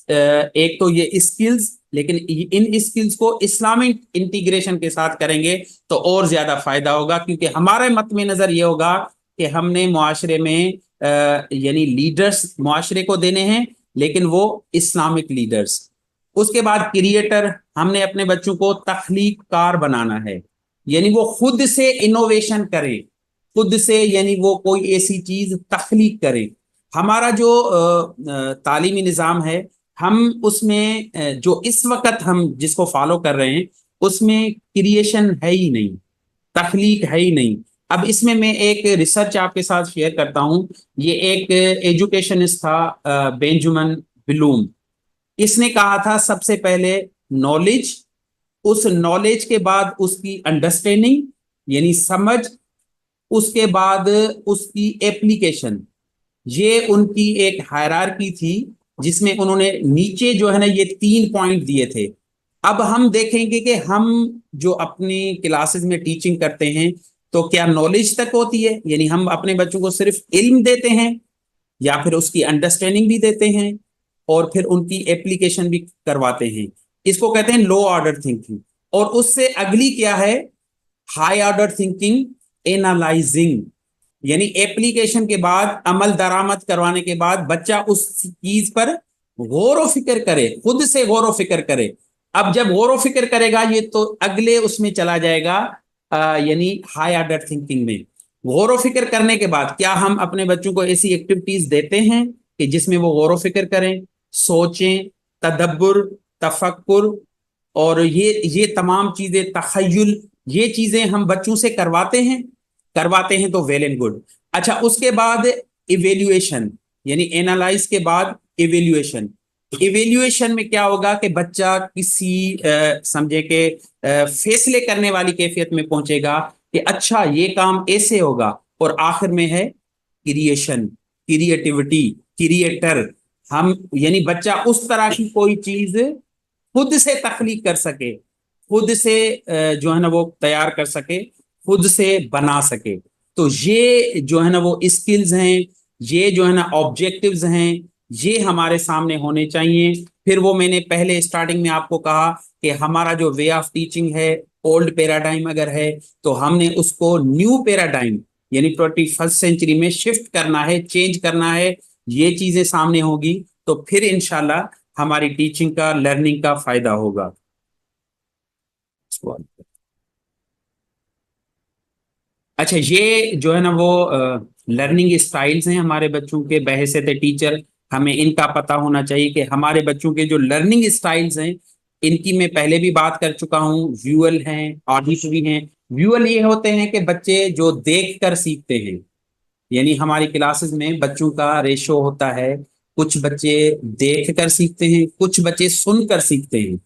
ایک تو یہ اسکلز, لیکن ان اسکلز کو اسلامک انٹیگریشن کے ساتھ کریں گے تو اور زیادہ فائدہ ہوگا. کیونکہ ہمارے مت میں نظر یہ ہوگا کہ ہم نے معاشرے میں یعنی لیڈرز معاشرے کو دینے ہیں, لیکن وہ اسلامک لیڈرز. اس کے بعد کریٹر, ہم نے اپنے بچوں کو تخلیق کار بنانا ہے, یعنی وہ خود سے انوویشن کریں, خود سے یعنی وہ کوئی ایسی چیز تخلیق کریں. ہمارا جو تعلیمی نظام ہے, ہم اس میں جو اس وقت ہم جس کو فالو کر رہے ہیں اس میں کریشن ہے ہی نہیں, تخلیق ہے ہی نہیں. اب اس میں ایک ریسرچ آپ کے ساتھ شیئر کرتا ہوں. یہ ایک ایجوکیشنسٹ تھا بینجمن بلوم. اس نے کہا تھا سب سے پہلے نالج, اس نالج کے بعد اس کی انڈرسٹینڈنگ یعنی سمجھ, اس کے بعد اس کی ایپلیکیشن. یہ ان کی ایک ہائرارکی تھی جس میں انہوں نے نیچے جو ہے نا یہ 3 پوائنٹ دیے تھے. اب ہم دیکھیں گے کہ ہم جو اپنی کلاسز میں ٹیچنگ کرتے ہیں تو کیا نالج تک ہوتی ہے, یعنی ہم اپنے بچوں کو صرف علم دیتے ہیں یا پھر اس کی انڈرسٹینڈنگ بھی دیتے ہیں اور پھر ان کی ایپلیکیشن بھی کرواتے ہیں. اس کو کہتے ہیں لو آرڈر تھنکنگ. اور اس سے اگلی کیا ہے, ہائی آرڈر تھنکنگ, اینالائزنگ, یعنی ایپلیکیشن کے بعد عمل درآمد کروانے کے بعد بچہ اس چیز پر غور و فکر کرے, خود سے غور و فکر کرے. اب جب غور و فکر کرے گا یہ تو اگلے اس میں چلا جائے گا یعنی ہائی آرڈر تھنکنگ میں. غور و فکر کرنے کے بعد کیا ہم اپنے بچوں کو ایسی ایکٹیویٹیز دیتے ہیں کہ جس میں وہ غور و فکر کریں, سوچیں, تدبر, تفکر, اور یہ تمام چیزیں, تخیل, یہ چیزیں ہم بچوں سے کرواتے ہیں تو ویل اینڈ گڈ. اچھا, اس کے بعد ایویلیویشن, یعنی اینالائز کے بعد ایویلیویشن. ایویلیویشن میں کیا ہوگا کہ بچہ کسی سمجھے کہ فیصلے کرنے والی کیفیت میں پہنچے گا کہ اچھا یہ کام ایسے ہوگا. اور آخر میں ہے کریشن, کریٹیوٹی, کریٹر. ہم یعنی بچہ اس طرح کی کوئی چیز خود سے تخلیق کر سکے, خود سے جو ہے نا وہ تیار کر سکے, خود سے بنا سکے. تو یہ جو ہے نا وہ اسکلز ہیں, یہ جو ہے نا آبجیکٹیوز ہیں, یہ ہمارے سامنے ہونے چاہیے. پھر وہ میں نے پہلے اسٹارٹنگ میں آپ کو کہا کہ ہمارا جو وے آف ٹیچنگ ہے, اولڈ پیراڈائم اگر ہے تو ہم نے اس کو نیو پیراڈائم یعنی 21 سینچری میں شفٹ کرنا ہے, چینج کرنا ہے. یہ چیزیں سامنے ہوگی تو پھر انشاءاللہ ہماری ٹیچنگ کا, لرننگ کا فائدہ ہوگا. سوال. اچھا یہ جو ہے نا وہ لرننگ اسٹائلز ہیں ہمارے بچوں کے. بحیثیت ٹیچر ہمیں ان کا پتہ ہونا چاہیے کہ ہمارے بچوں کے جو لرننگ اسٹائلز ہیں ان کی میں پہلے بھی بات کر چکا ہوں. ویول ہیں، آڈیٹری ہیں. ویول یہ ہوتے ہیں کہ بچے جو دیکھ کر سیکھتے ہیں، یعنی ہماری کلاسز میں بچوں کا ریشو ہوتا ہے، کچھ بچے دیکھ کر سیکھتے ہیں، کچھ بچے سن کر سیکھتے ہیں،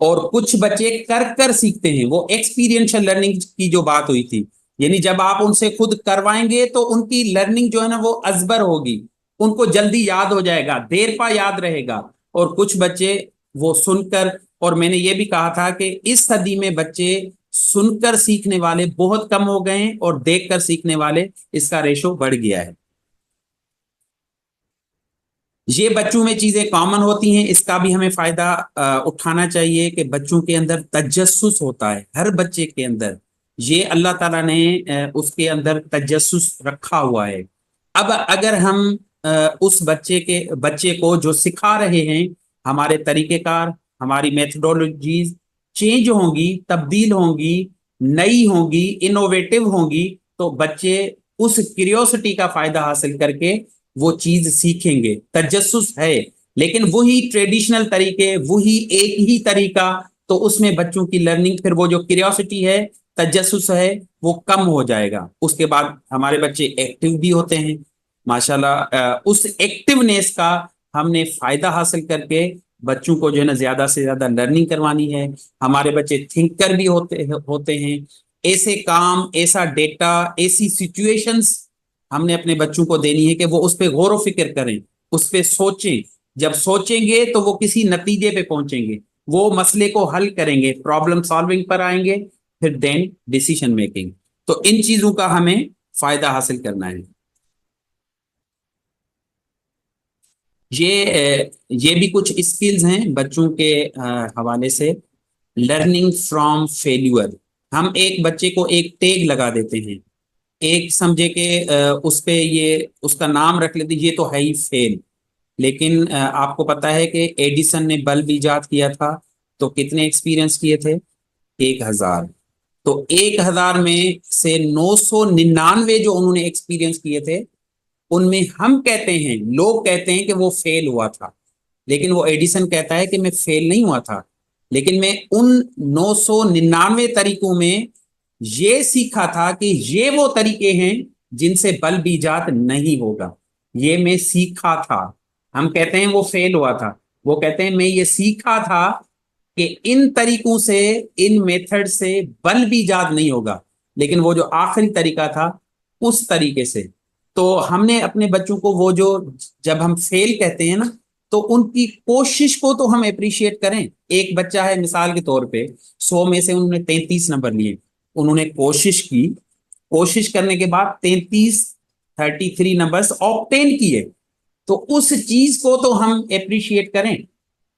اور کچھ بچے کر کر سیکھتے ہیں. وہ ایکسپیرینشل لرننگ کی جو بات ہوئی تھی، یعنی جب آپ ان سے خود کروائیں گے تو ان کی لرننگ جو ہے نا وہ ازبر ہوگی، ان کو جلدی یاد ہو جائے گا، دیر پا یاد رہے گا. اور کچھ بچے وہ سن کر، اور میں نے یہ بھی کہا تھا کہ اس صدی میں بچے سن کر سیکھنے والے بہت کم ہو گئے ہیں اور دیکھ کر سیکھنے والے اس کا ریشو بڑھ گیا ہے. یہ بچوں میں چیزیں کامن ہوتی ہیں، اس کا بھی ہمیں فائدہ اٹھانا چاہیے کہ بچوں کے اندر تجسس ہوتا ہے. ہر بچے کے اندر یہ اللہ تعالیٰ نے اس کے اندر تجسس رکھا ہوا ہے. اب اگر ہم اس بچے کو جو سکھا رہے ہیں، ہمارے طریقہ کار، ہماری میتھڈولوجیز چینج ہوں گی، تبدیل ہوں گی، نئی ہوں گی، انوویٹو ہوں گی، تو بچے اس کیوریوسٹی کا فائدہ حاصل کر کے وہ چیز سیکھیں گے. تجسس ہے لیکن وہی ٹریڈیشنل طریقے، وہی ایک ہی طریقہ، تو اس میں بچوں کی لرننگ، پھر وہ جو کیوریوسٹی ہے، تجسس ہے، وہ کم ہو جائے گا. اس کے بعد ہمارے بچے ایکٹیو بھی ہوتے ہیں ماشاءاللہ. اس ایکٹیونیس کا ہم نے فائدہ حاصل کر کے بچوں کو جو ہے نا زیادہ سے زیادہ لرننگ کروانی ہے. ہمارے بچے تھنکر بھی ہوتے ہیں. ایسے کام، ایسا ڈیٹا، ایسی سچویشنز ہم نے اپنے بچوں کو دینی ہے کہ وہ اس پہ غور و فکر کریں، اس پہ سوچیں. جب سوچیں گے تو وہ کسی نتیجے پہ پہنچیں گے، وہ مسئلے کو حل کریں گے، پرابلم سالونگ پر آئیں گے، پھر دین ڈیسیشن میکنگ. تو ان چیزوں کا ہمیں فائدہ حاصل کرنا ہے. یہ بھی کچھ اسکلز ہیں بچوں کے حوالے سے. Learning from failure. ہم ایک بچے کو ایک ٹیگ لگا دیتے ہیں، ایک سمجھے کہ اس پہ اس کا نام رکھ لیتے، یہ تو ہے ہی فیل. لیکن آپ کو پتا ہے کہ ایڈیسن نے بلب ایجاد کیا تھا تو کتنے ایکسپیرینس کیے تھے؟ 1000. تو 1000 میں سے 999 جو انہوں نے ایکسپیرینس کیے تھے، ان میں ہم کہتے ہیں، لوگ کہتے ہیں کہ وہ فیل ہوا تھا، لیکن وہ ایڈیسن کہتا ہے کہ میں فیل نہیں ہوا تھا، لیکن میں ان 999 طریقوں میں یہ سیکھا تھا کہ یہ وہ طریقے ہیں جن سے بلب ایجاد نہیں ہوگا. یہ میں سیکھا تھا. ہم کہتے ہیں وہ فیل ہوا تھا، وہ کہتے ہیں میں یہ سیکھا تھا کہ ان طریقوں سے، ان میتھڈ سے بلب ایجاد نہیں ہوگا، لیکن وہ جو آخری طریقہ تھا اس طریقے سے. تو ہم نے اپنے بچوں کو وہ جو، جب ہم فیل کہتے ہیں نا، تو ان کی کوشش کو تو ہم اپریشیٹ کریں. ایک بچہ ہے مثال کے طور پہ 100 میں سے انہوں نے 33 نمبر لیے، انہوں نے کوشش کی، کوشش کرنے کے بعد 33 نمبرز آبٹین کیے، تو اس چیز کو تو ہم اپریشیٹ کریں.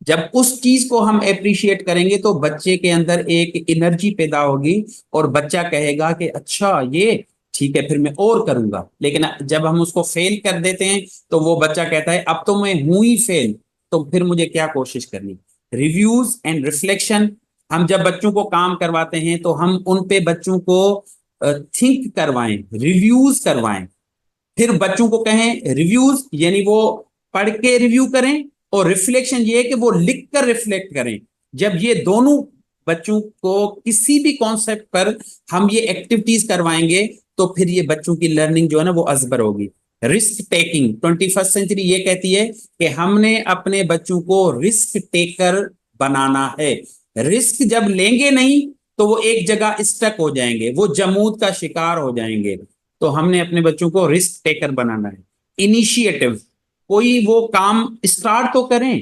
جب اس چیز کو ہم اپریشیٹ کریں گے تو بچے کے اندر ایک انرجی پیدا ہوگی اور بچہ کہے گا کہ اچھا یہ ٹھیک ہے، پھر میں اور کروں گا. لیکن جب ہم اس کو فیل کر دیتے ہیں تو وہ بچہ کہتا ہے اب تو میں ہوں ہی فیل، تو پھر مجھے کیا کوشش کرنی. Reviews and reflection. ہم جب بچوں کو کام کرواتے ہیں تو ہم ان پہ بچوں کو تھنک کروائیں، ریویوز کروائیں. پھر بچوں کو کہیں ریویوز یعنی وہ پڑھ کے ریویو کریں، اور ریفلیکشن یہ ہے کہ وہ لکھ کر ریفلیکٹ کریں. جب یہ دونوں بچوں کو کسی بھی کانسیپٹ پر ہم یہ ایکٹیویٹیز کروائیں گے تو پھر یہ بچوں کی لرننگ جو ہے نا وہ ازبر ہوگی. Risk taking. 21 سینچری یہ کہتی ہے کہ ہم نے اپنے بچوں کو رسک ٹیکر بنانا ہے. رسک جب لیں گے نہیں تو وہ ایک جگہ اسٹک ہو جائیں گے، وہ جمود کا شکار ہو جائیں گے. تو ہم نے اپنے بچوں کو رسک ٹیکر بنانا ہے. انیشیٹو. کوئی وہ کام اسٹارٹ تو کریں،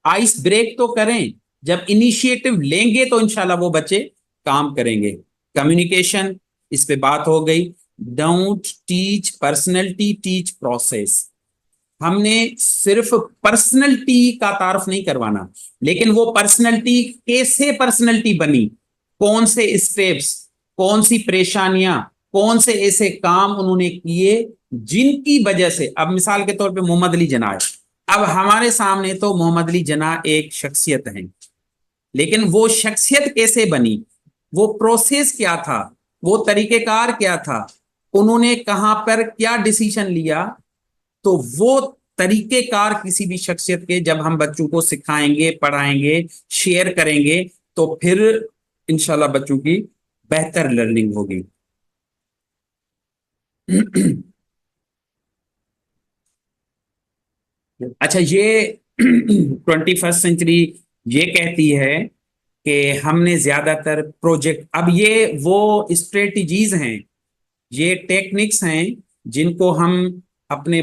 آئس بریک تو کریں. جب انیشیٹو لیں گے تو انشاءاللہ وہ بچے کام کریں گے. کمیونیکیشن، اس پہ بات ہو گئی. Don't teach personality, teach process. ہم نے صرف پرسنالٹی کا تعارف نہیں کروانا، لیکن وہ پرسنالٹی کیسے پرسنالٹی بنی، کون سے اسٹیپس، کون سی پریشانیاں، کون سے ایسے کام انہوں نے کیے جن کی وجہ سے. اب مثال کے طور پہ محمد علی جناح. اب ہمارے سامنے تو محمد علی جناح ایک شخصیت ہیں، لیکن وہ شخصیت کیسے بنی, وہ پروسیس کیا تھا, وہ طریقہ کار کیا تھا, انہوں نے کہاں پر کیا ڈیسیژن لیا, تو وہ طریقہ کار کسی بھی شخصیت کے جب ہم بچوں کو سکھائیں گے, پڑھائیں گے, شیئر کریں گے, تو پھر انشاءاللہ بچوں کی بہتر لرننگ ہوگی. اچھا, یہ 21 سینچری یہ کہتی ہے کہ ہم نے زیادہ تر پروجیکٹ, اب یہ وہ اسٹریٹجیز ہیں, یہ ٹیکنکس ہیں جن کو ہم اپنے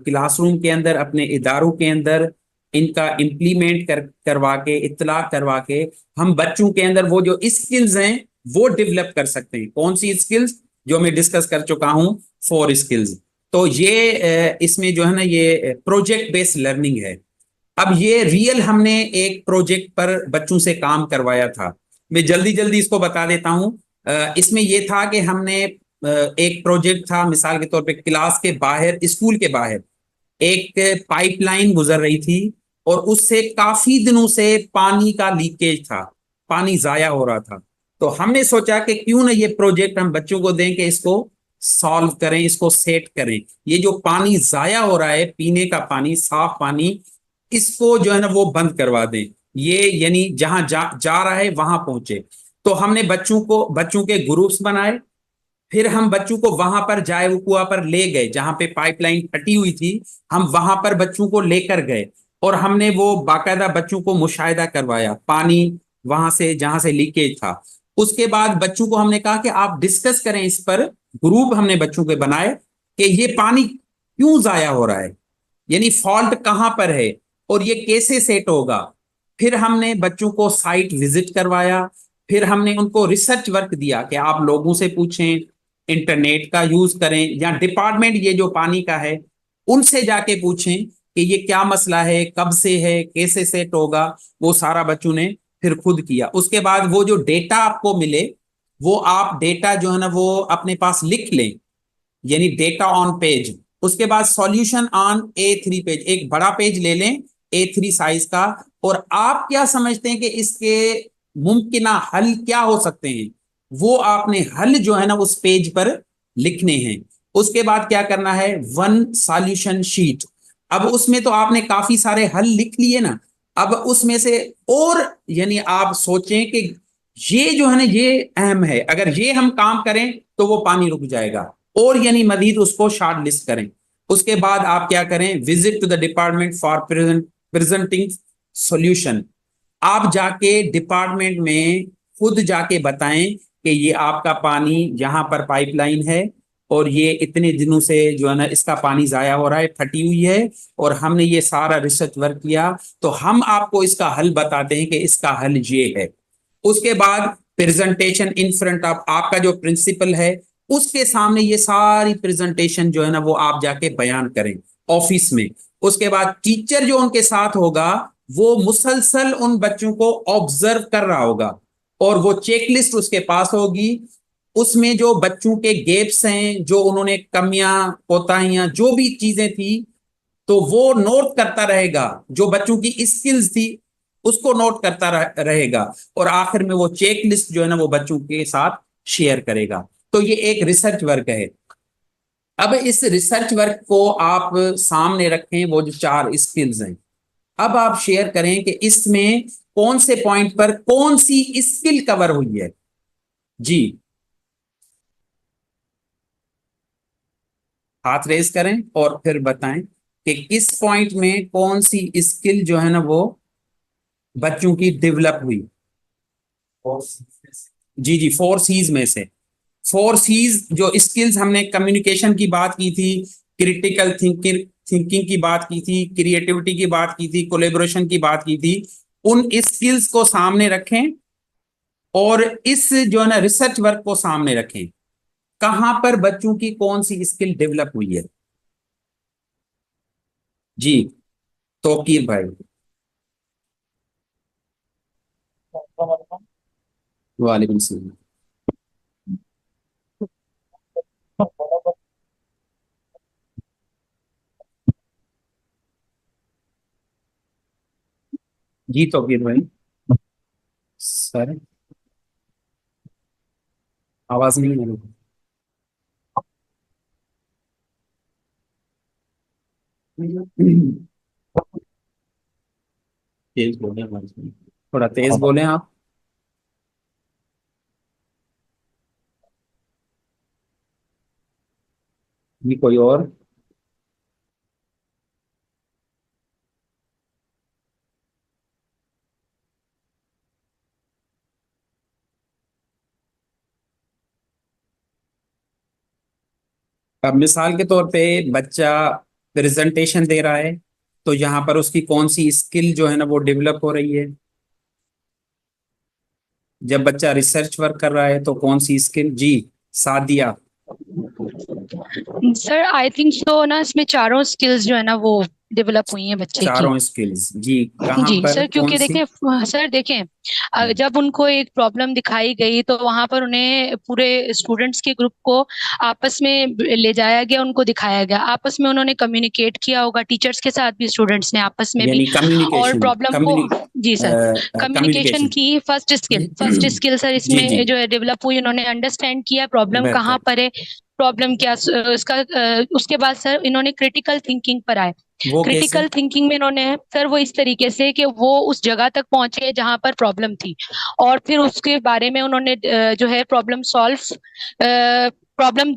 کلاس روم کے اندر, اپنے اداروں کے اندر ان کا امپلیمنٹ کروا کے, اطلاع کروا کے ہم بچوں کے اندر وہ جو اسکلز ہیں وہ ڈیولپ کر سکتے ہیں. کون سی اسکلز؟ جو میں ڈسکس کر چکا ہوں, 4 اسکلز. تو یہ اس میں جو ہے نا یہ پروجیکٹ بیس لرننگ ہے. اب یہ ریئل ہم نے ایک پروجیکٹ پر بچوں سے کام کروایا تھا. میں جلدی جلدی اس کو بتا دیتا ہوں. اس میں یہ تھا کہ ہم نے ایک پروجیکٹ تھا, مثال کے طور پہ کلاس کے باہر, اسکول کے باہر ایک پائپ لائن گزر رہی تھی اور اس سے کافی دنوں سے پانی کا لیکیج تھا, پانی ضائع ہو رہا تھا. تو ہم نے سوچا کہ کیوں نہ یہ پروجیکٹ ہم بچوں کو دیں کہ اس کو سالو کریں, اس کو سیٹ کریں. یہ جو پانی ضائع ہو رہا ہے, پینے کا پانی, صاف پانی, اس کو جو ہے نا وہ بند کروا دیں. یہ یعنی جہاں جا رہا ہے وہاں پہنچے. تو ہم نے بچوں کے گروپس بنائے, پھر ہم بچوں کو وہاں پر جائے وقوع پر لے گئے جہاں پہ پائپ لائن پھٹی ہوئی تھی, ہم وہاں پر بچوں کو لے کر گئے اور ہم نے وہ باقاعدہ بچوں کو مشاہدہ کروایا پانی وہاں سے جہاں سے لیکیج تھا. اس کے بعد بچوں کو ہم نے کہا کہ آپ ڈسکس کریں اس پر, گروپ ہم نے بچوں کے بنائے کہ یہ پانی کیوں ضائع ہو رہا ہے, یعنی فالٹ کہاں پر ہے اور یہ کیسے سیٹ ہوگا. پھر ہم نے بچوں کو سائٹ وزٹ کروایا, پھر ہم نے ان کو ریسرچ ورک دیا کہ آپ لوگوں سے پوچھیں, انٹرنیٹ کا یوز کریں, یا ڈپارٹمنٹ یہ جو پانی کا ہے ان سے جا کے پوچھیں کہ یہ کیا مسئلہ ہے, کب سے ہے, کیسے سیٹ ہوگا. وہ سارا بچوں نے پھر خود کیا. اس کے بعد وہ جو ڈیٹا آپ کو ملے وہ آپ ڈیٹا جو ہے نا وہ اپنے پاس لکھ لیں, یعنی ڈیٹا آن پیج. اس کے بعد سولوشن آن A3 پیج, ایک بڑا پیج لے لیں A3 سائز کا, اور آپ کیا سمجھتے ہیں کہ اس کے ممکنہ حل کیا ہو سکتے ہیں, وہ آپ نے حل جو ہے نا اس پیج پر لکھنے ہیں. اس کے بعد کیا کرنا ہے, 1 سالوشن شیٹ. اب اس میں تو آپ نے کافی سارے حل لکھ لیے نا, اب اس میں سے اور یعنی آپ سوچیں کہ یہ جو ہے نا یہ اہم ہے, اگر یہ ہم کام کریں تو وہ پانی رک جائے گا, اور یعنی مزید اس کو شارٹ لسٹ کریں. اس کے بعد آپ کیا کریں, visit to the department for presenting solution. آپ جا کے ڈپارٹمنٹ میں خود جا کے بتائیں کہ یہ آپ کا پانی یہاں پر پائپ لائن ہے اور یہ اتنے دنوں سے جو ہے نا اس کا پانی ضائع ہو رہا ہے, پھٹی ہوئی ہے, اور ہم نے یہ سارا ریسرچ ورک کیا, تو ہم آپ کو اس کا حل بتاتے ہیں کہ اس کا حل یہ ہے. اس کے بعد پریزنٹیشن ان فرنٹ آف, آپ کا جو پرنسپل ہے اس کے سامنے یہ ساری پریزنٹیشن جو ہے نا وہ آپ جا کے بیان کریں آفس میں. اس کے بعد ٹیچر جو ان کے ساتھ ہوگا وہ مسلسل ان بچوں کو آبزرو کر رہا ہوگا, اور وہ چیک لسٹ اس کے پاس ہوگی. اس میں جو بچوں کے گیپس ہیں, جو انہوں نے کمیاں کوتاہیاں جو بھی چیزیں تھی, تو وہ نوٹ کرتا رہے گا. جو بچوں کی اسکلز تھی اس کو نوٹ کرتا رہے گا, اور آخر میں وہ چیک لسٹ جو ہے نا وہ بچوں کے ساتھ شیئر کرے گا. تو یہ ایک ریسرچ ورک ہے. اب اس ریسرچ ورک کو آپ سامنے رکھیں, وہ جو 4 اسکلز ہیں, اب آپ شیئر کریں کہ اس میں کون سے پوائنٹ پر کون سی اسکل کور ہوئی ہے. جی ہاتھ ریز کریں اور پھر بتائیں کہ کس پوائنٹ میں کون سی اسکل جو ہے نا وہ بچوں کی ڈیولپ ہوئی. جی 4 سیز میں سے 4 سیز جو اسکلز ہم نے کمیونیکیشن کی بات کی تھی, کریٹیکل تھنکنگ کی بات کی تھی, کریٹیوٹی کی بات کی تھی, کولیبریشن کی بات کی تھی, ان اسکلز کو سامنے رکھیں اور اس جو ہے نا ریسرچ ورک کو سامنے رکھیں. کہاں پر بچوں کی کون سی اسکل ڈیولپ ہوئی ہے. جی توقیر بھائی. وعلیکم السلام. جی توقیر بھائی. سر آواز نہیں آ رہی. تیز بولیں تھوڑا تیز بولیں آپ. یہ کوئی اور؟ اب مثال کے طور پہ بچہ پریزنٹیشن دے رہا ہے تو یہاں پر اس کی کون سی اسکل جو ہے نا وہ ڈیولپ ہو رہی ہے. جب بچہ ریسرچ ورک کر رہا ہے تو کون سی اسکل. جی Sadia. Sir I think so نا اس میں چاروں اسکلز جو ہے نا وہ ڈیولپ ہوئی ہیں بچے کی. چاروں اسکلز. جی کہاں جی پر سر کیونکہ دیکھیں سر دیکھیں جب ان کو ایک پرابلم دکھائی گئی تو وہاں پر انہیں پورے اسٹوڈنٹس کے گروپ کو آپس میں لے جایا گیا, ان کو دکھایا گیا, آپس میں انہوں نے کمیونیکیٹ کیا ہوگا ٹیچرس کے ساتھ بھی اسٹوڈنٹس نے آپس میں بھی, یعنی اور کمیونیکیشن. پرابلم کو جی سر کمیونیکیشن کی فرسٹ اسکل سر اس جی میں جی جو ہے ڈیولپ ہوئی. انہوں نے انڈرسٹینڈ کیا پرابلم کہاں بہتر. پر ہے, پرابلم کیا اس کا. اس کے بعد سر انہوں نے کریٹیکل تھنکنگ پر آئے. وہ کیسے؟ کریٹیکل تھنکنگ میں انہوں نے سر وہ اس طریقے سے کہ وہ اس جگہ تک پہنچے جہاں پر پرابلم تھی, اور پھر اس کے بارے میں انہوں نے جو ہے پرابلم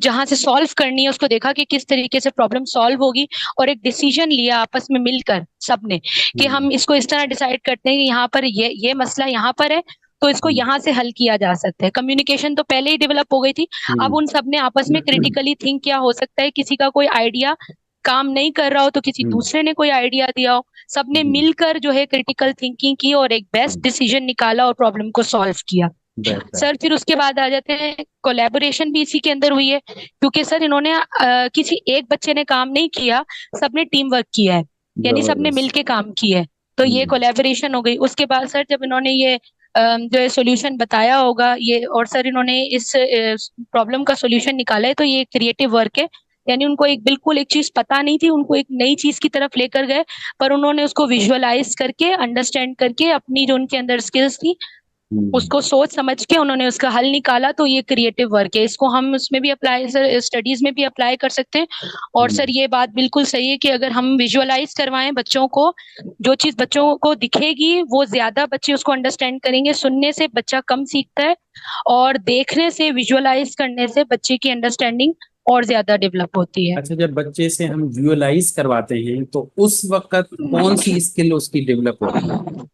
جہاں سے سالو کرنی ہے اس کو دیکھا کہ کس طریقے سے پرابلم سالو ہوگی, اور ایک ڈیسیژن لیا آپس میں مل کر سب نے کہ ہم اس کو اس طرح ڈیسائیڈ کرتے ہیں کہ یہاں پر یہ مسئلہ یہاں پر ہے تو اس کو یہاں سے حل کیا جا سکتا ہے. کمیونیکیشن تو پہلے ہی ڈیولپ ہو گئی تھی, اب ان سب نے آپس میں کریٹیکلی تھنک کیا ہو سکتا ہے, کسی کا کوئی آئیڈیا کام نہیں کر رہا ہو تو کسی دوسرے نے کوئی آئیڈیا دیا ہو, سب نے مل کر جو ہے کریٹیکل تھنکنگ کی اور ایک بیسٹ ڈیسیژن نکالا اور پرابلم کو سالو کیا. سر پھر اس کے بعد آ جاتے ہیں کولیبوریشن بھی اسی کے اندر ہوئی ہے, کیونکہ سر انہوں نے کسی ایک بچے نے کام نہیں کیا, سب نے ٹیم ورک کیا ہے, یعنی سب نے مل کے کام کیا ہے, تو یہ کولیبوریشن ہو گئی. اس کے بعد سر جب انہوں نے یہ جو ہے سولوشن بتایا ہوگا یہ, اور سر انہوں نے اس پرابلم کا سولوشن نکالا ہے, تو یہ کریٹو ورک ہے. یعنی ان کو بالکل ایک چیز پتا نہیں تھی, ان کو ایک نئی چیز کی طرف لے کر گئے, پر انہوں نے اس کو ویژولائز کر کے انڈرسٹینڈ کر کے اپنی جو ان کے اندر اسکلز تھی اس کو سوچ سمجھ کے انہوں نے اس کا حل نکالا. تو یہ کریٹو ورک ہے, اس کو ہم اس میں بھی اپلائی سر اسٹڈیز میں بھی اپلائی کر سکتے ہیں. اور سر یہ بات بالکل صحیح ہے کہ اگر ہم ویژولائز کروائیں بچوں کو, جو چیز بچوں کو دکھے گی وہ زیادہ بچے اس کو انڈرسٹینڈ کریں گے. سننے سے بچہ کم سیکھتا ہے, اور دیکھنے سے ویژولائز کرنے سے بچے کی انڈرسٹینڈنگ اور زیادہ ڈیولپ ہوتی ہے. اچھا جب بچے سے ہم ویژولائز کرواتے ہیں تو اس وقت کون سی اسکل اس کی ڈیولپ ہوتی ہے؟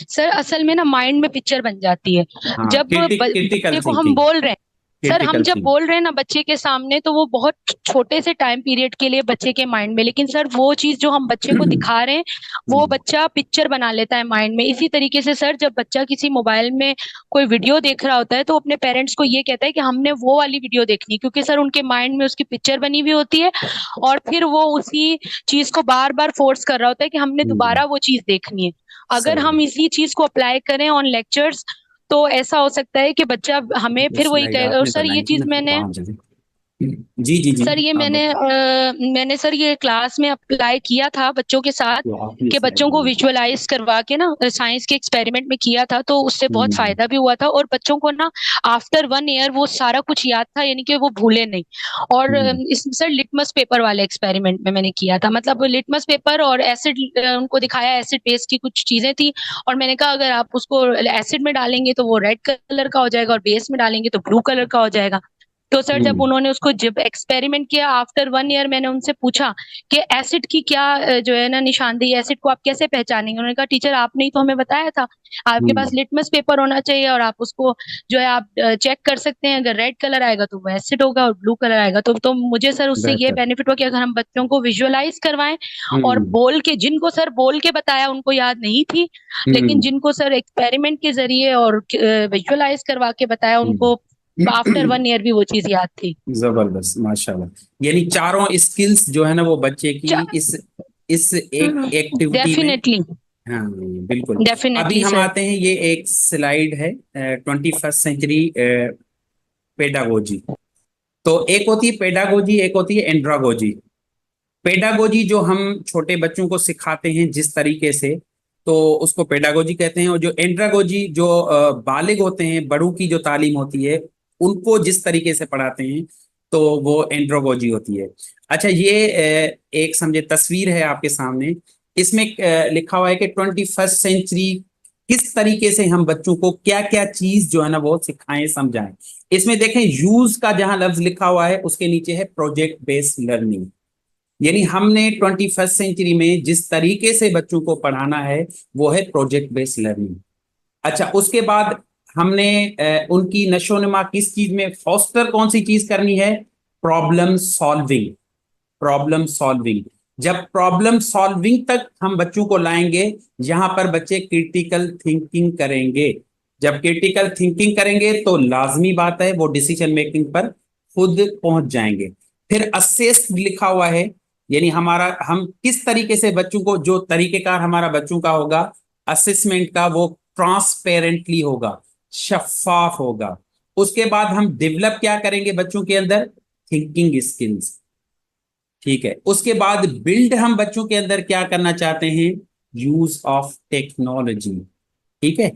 سر اصل میں نا مائنڈ میں پکچر بن جاتی ہے. جب بچے کو ہم بول رہے ہیں سر, ہم جب بول رہے ہیں نا بچے کے سامنے, تو وہ بہت چھوٹے سے ٹائم پیریڈ کے لیے بچے کے مائنڈ میں, لیکن سر وہ چیز جو ہم بچے کو دکھا رہے ہیں وہ بچہ پکچر بنا لیتا ہے مائنڈ میں. اسی طریقے سے سر جب بچہ کسی موبائل میں کوئی ویڈیو دیکھ رہا ہوتا ہے تو اپنے پیرنٹس کو یہ کہتا ہے کہ ہم نے وہ والی ویڈیو دیکھنی, کیونکہ سر ان کے مائنڈ میں اس کی پکچر بنی ہوئی ہوتی ہے, اور پھر وہ اسی چیز کو بار بار فورس کر رہا ہوتا ہے کہ ہم نے دوبارہ وہ چیز دیکھنی ہے. اگر ہم اسی چیز کو اپلائی کریں آن لیکچرز تو ایسا ہو سکتا ہے کہ بچہ ہمیں پھر وہی کہے گا. اور سر یہ چیز میں نے جی جی جی سر یہ میں نے سر یہ کلاس میں اپلائی کیا تھا بچوں کے ساتھ, کہ بچوں کو ویژولائز کروا کے نا سائنس کے ایکسپیریمنٹ میں کیا تھا, تو اس سے بہت فائدہ بھی ہوا تھا, اور بچوں کو نا آفٹر 1 ایئر وہ سارا کچھ یاد تھا, یعنی کہ وہ بھولے نہیں. اور اس سر لٹمس پیپر والے ایکسپیریمنٹ میں نے کیا تھا, مطلب لٹمس پیپر اور ایسڈ ان کو دکھایا, ایسڈ بیس کی کچھ چیزیں تھی, اور میں نے کہا اگر آپ اس کو ایسڈ میں ڈالیں گے تو وہ ریڈ کلر کا ہو جائے گا, اور بیس میں ڈالیں گے تو بلو کلر کا ہو جائے گا. تو سر جب انہوں نے اس کو جب ایکسپیریمنٹ کیا آفٹر 1 ایئر, میں نے ان سے پوچھا کہ ایسڈ کی کیا جو ہے نا نشاندہی, ایسڈ کو آپ کیسے پہچانیں گے. انہوں نے کہا ٹیچر آپ نے ہی تو ہمیں بتایا تھا, آپ کے پاس لٹمس پیپر ہونا چاہیے, اور آپ اس کو جو ہے آپ چیک کر سکتے ہیں, اگر ریڈ کلر آئے گا تو وہ ایسڈ ہوگا, اور بلو کلر آئے گا تو مجھے سر اس سے یہ بینیفٹ ہو کہ اگر ہم بچوں کو ویژولائز کروائیں, اور بول کے, جن کو سر بول کے بتایا ان کو یاد نہیں تھی, لیکن جن کو سر ایکسپیریمنٹ کے ذریعے اور ویژولائز کروا کے بتایا ان کو آفٹر 1 ایئر بھی وہ چیز یاد تھی. زبردست ماشاءاللہ. یعنی چاروں اسکلز جو ہے نا وہ بچے کی اس ایکٹیویٹی میں. ہاں بالکل. ابھی ہم آتے ہیں, یہ ایک سلائیڈ ہے 21st سینچری پیڈاگوجی. تو ایک ہوتی ہے پیڈاگوجی, ایک ہوتی ہے اینڈراگوجی. پیڈاگوجی جو ہم چھوٹے بچوں کو سکھاتے ہیں جس طریقے سے تو اس کو پیڈاگوجی کہتے ہیں. اور جو اینڈراگوجی جو بالغ ہوتے ہیں, بڑوں کی جو تعلیم ہوتی ہے ان کو جس طریقے سے پڑھاتے ہیں تو وہ اینڈراگوجی ہوتی ہے. اچھا, یہ ایک سمجھے تصویر ہے آپ کے سامنے. اس میں لکھا ہوا ہے کہ 21 سینچری کس طریقے سے ہم بچوں کو کیا کیا چیز جو ہے نا وہ سکھائیں, سمجھائیں. اس میں دیکھیں یوز کا جہاں لفظ لکھا ہوا ہے اس کے نیچے ہے پروجیکٹ بیس لرننگ. یعنی ہم نے 21 سینچری میں جس طریقے سے بچوں کو پڑھانا ہے وہ ہے پروجیکٹ بیس لرننگ. اچھا, اس کے بعد ہم نے ان کی نشو و نما کس چیز میں, فوسٹر کون سی چیز کرنی ہے, پرابلم سالونگ. پرابلم سالونگ, جب پرابلم سالونگ تک ہم بچوں کو لائیں گے یہاں پر بچے کرٹیکل تھنکنگ کریں گے. جب کرٹیکل تھنکنگ کریں گے تو لازمی بات ہے وہ ڈیسیجن میکنگ پر خود پہنچ جائیں گے. پھر اسیس لکھا ہوا ہے, یعنی ہم کس طریقے سے بچوں کو, جو طریقہ کار ہمارا بچوں کا ہوگا اسسمنٹ کا وہ ٹرانسپیرنٹلی ہوگا, شفاف ہوگا. اس کے بعد ہم ڈیولپ کیا کریں گے بچوں کے اندر, تھنکنگ اسکلز. ٹھیک ہے, اس کے بعد بلڈ ہم بچوں کے اندر کیا کرنا چاہتے ہیں, یوز آف ٹیکنالوجی. ٹھیک ہے,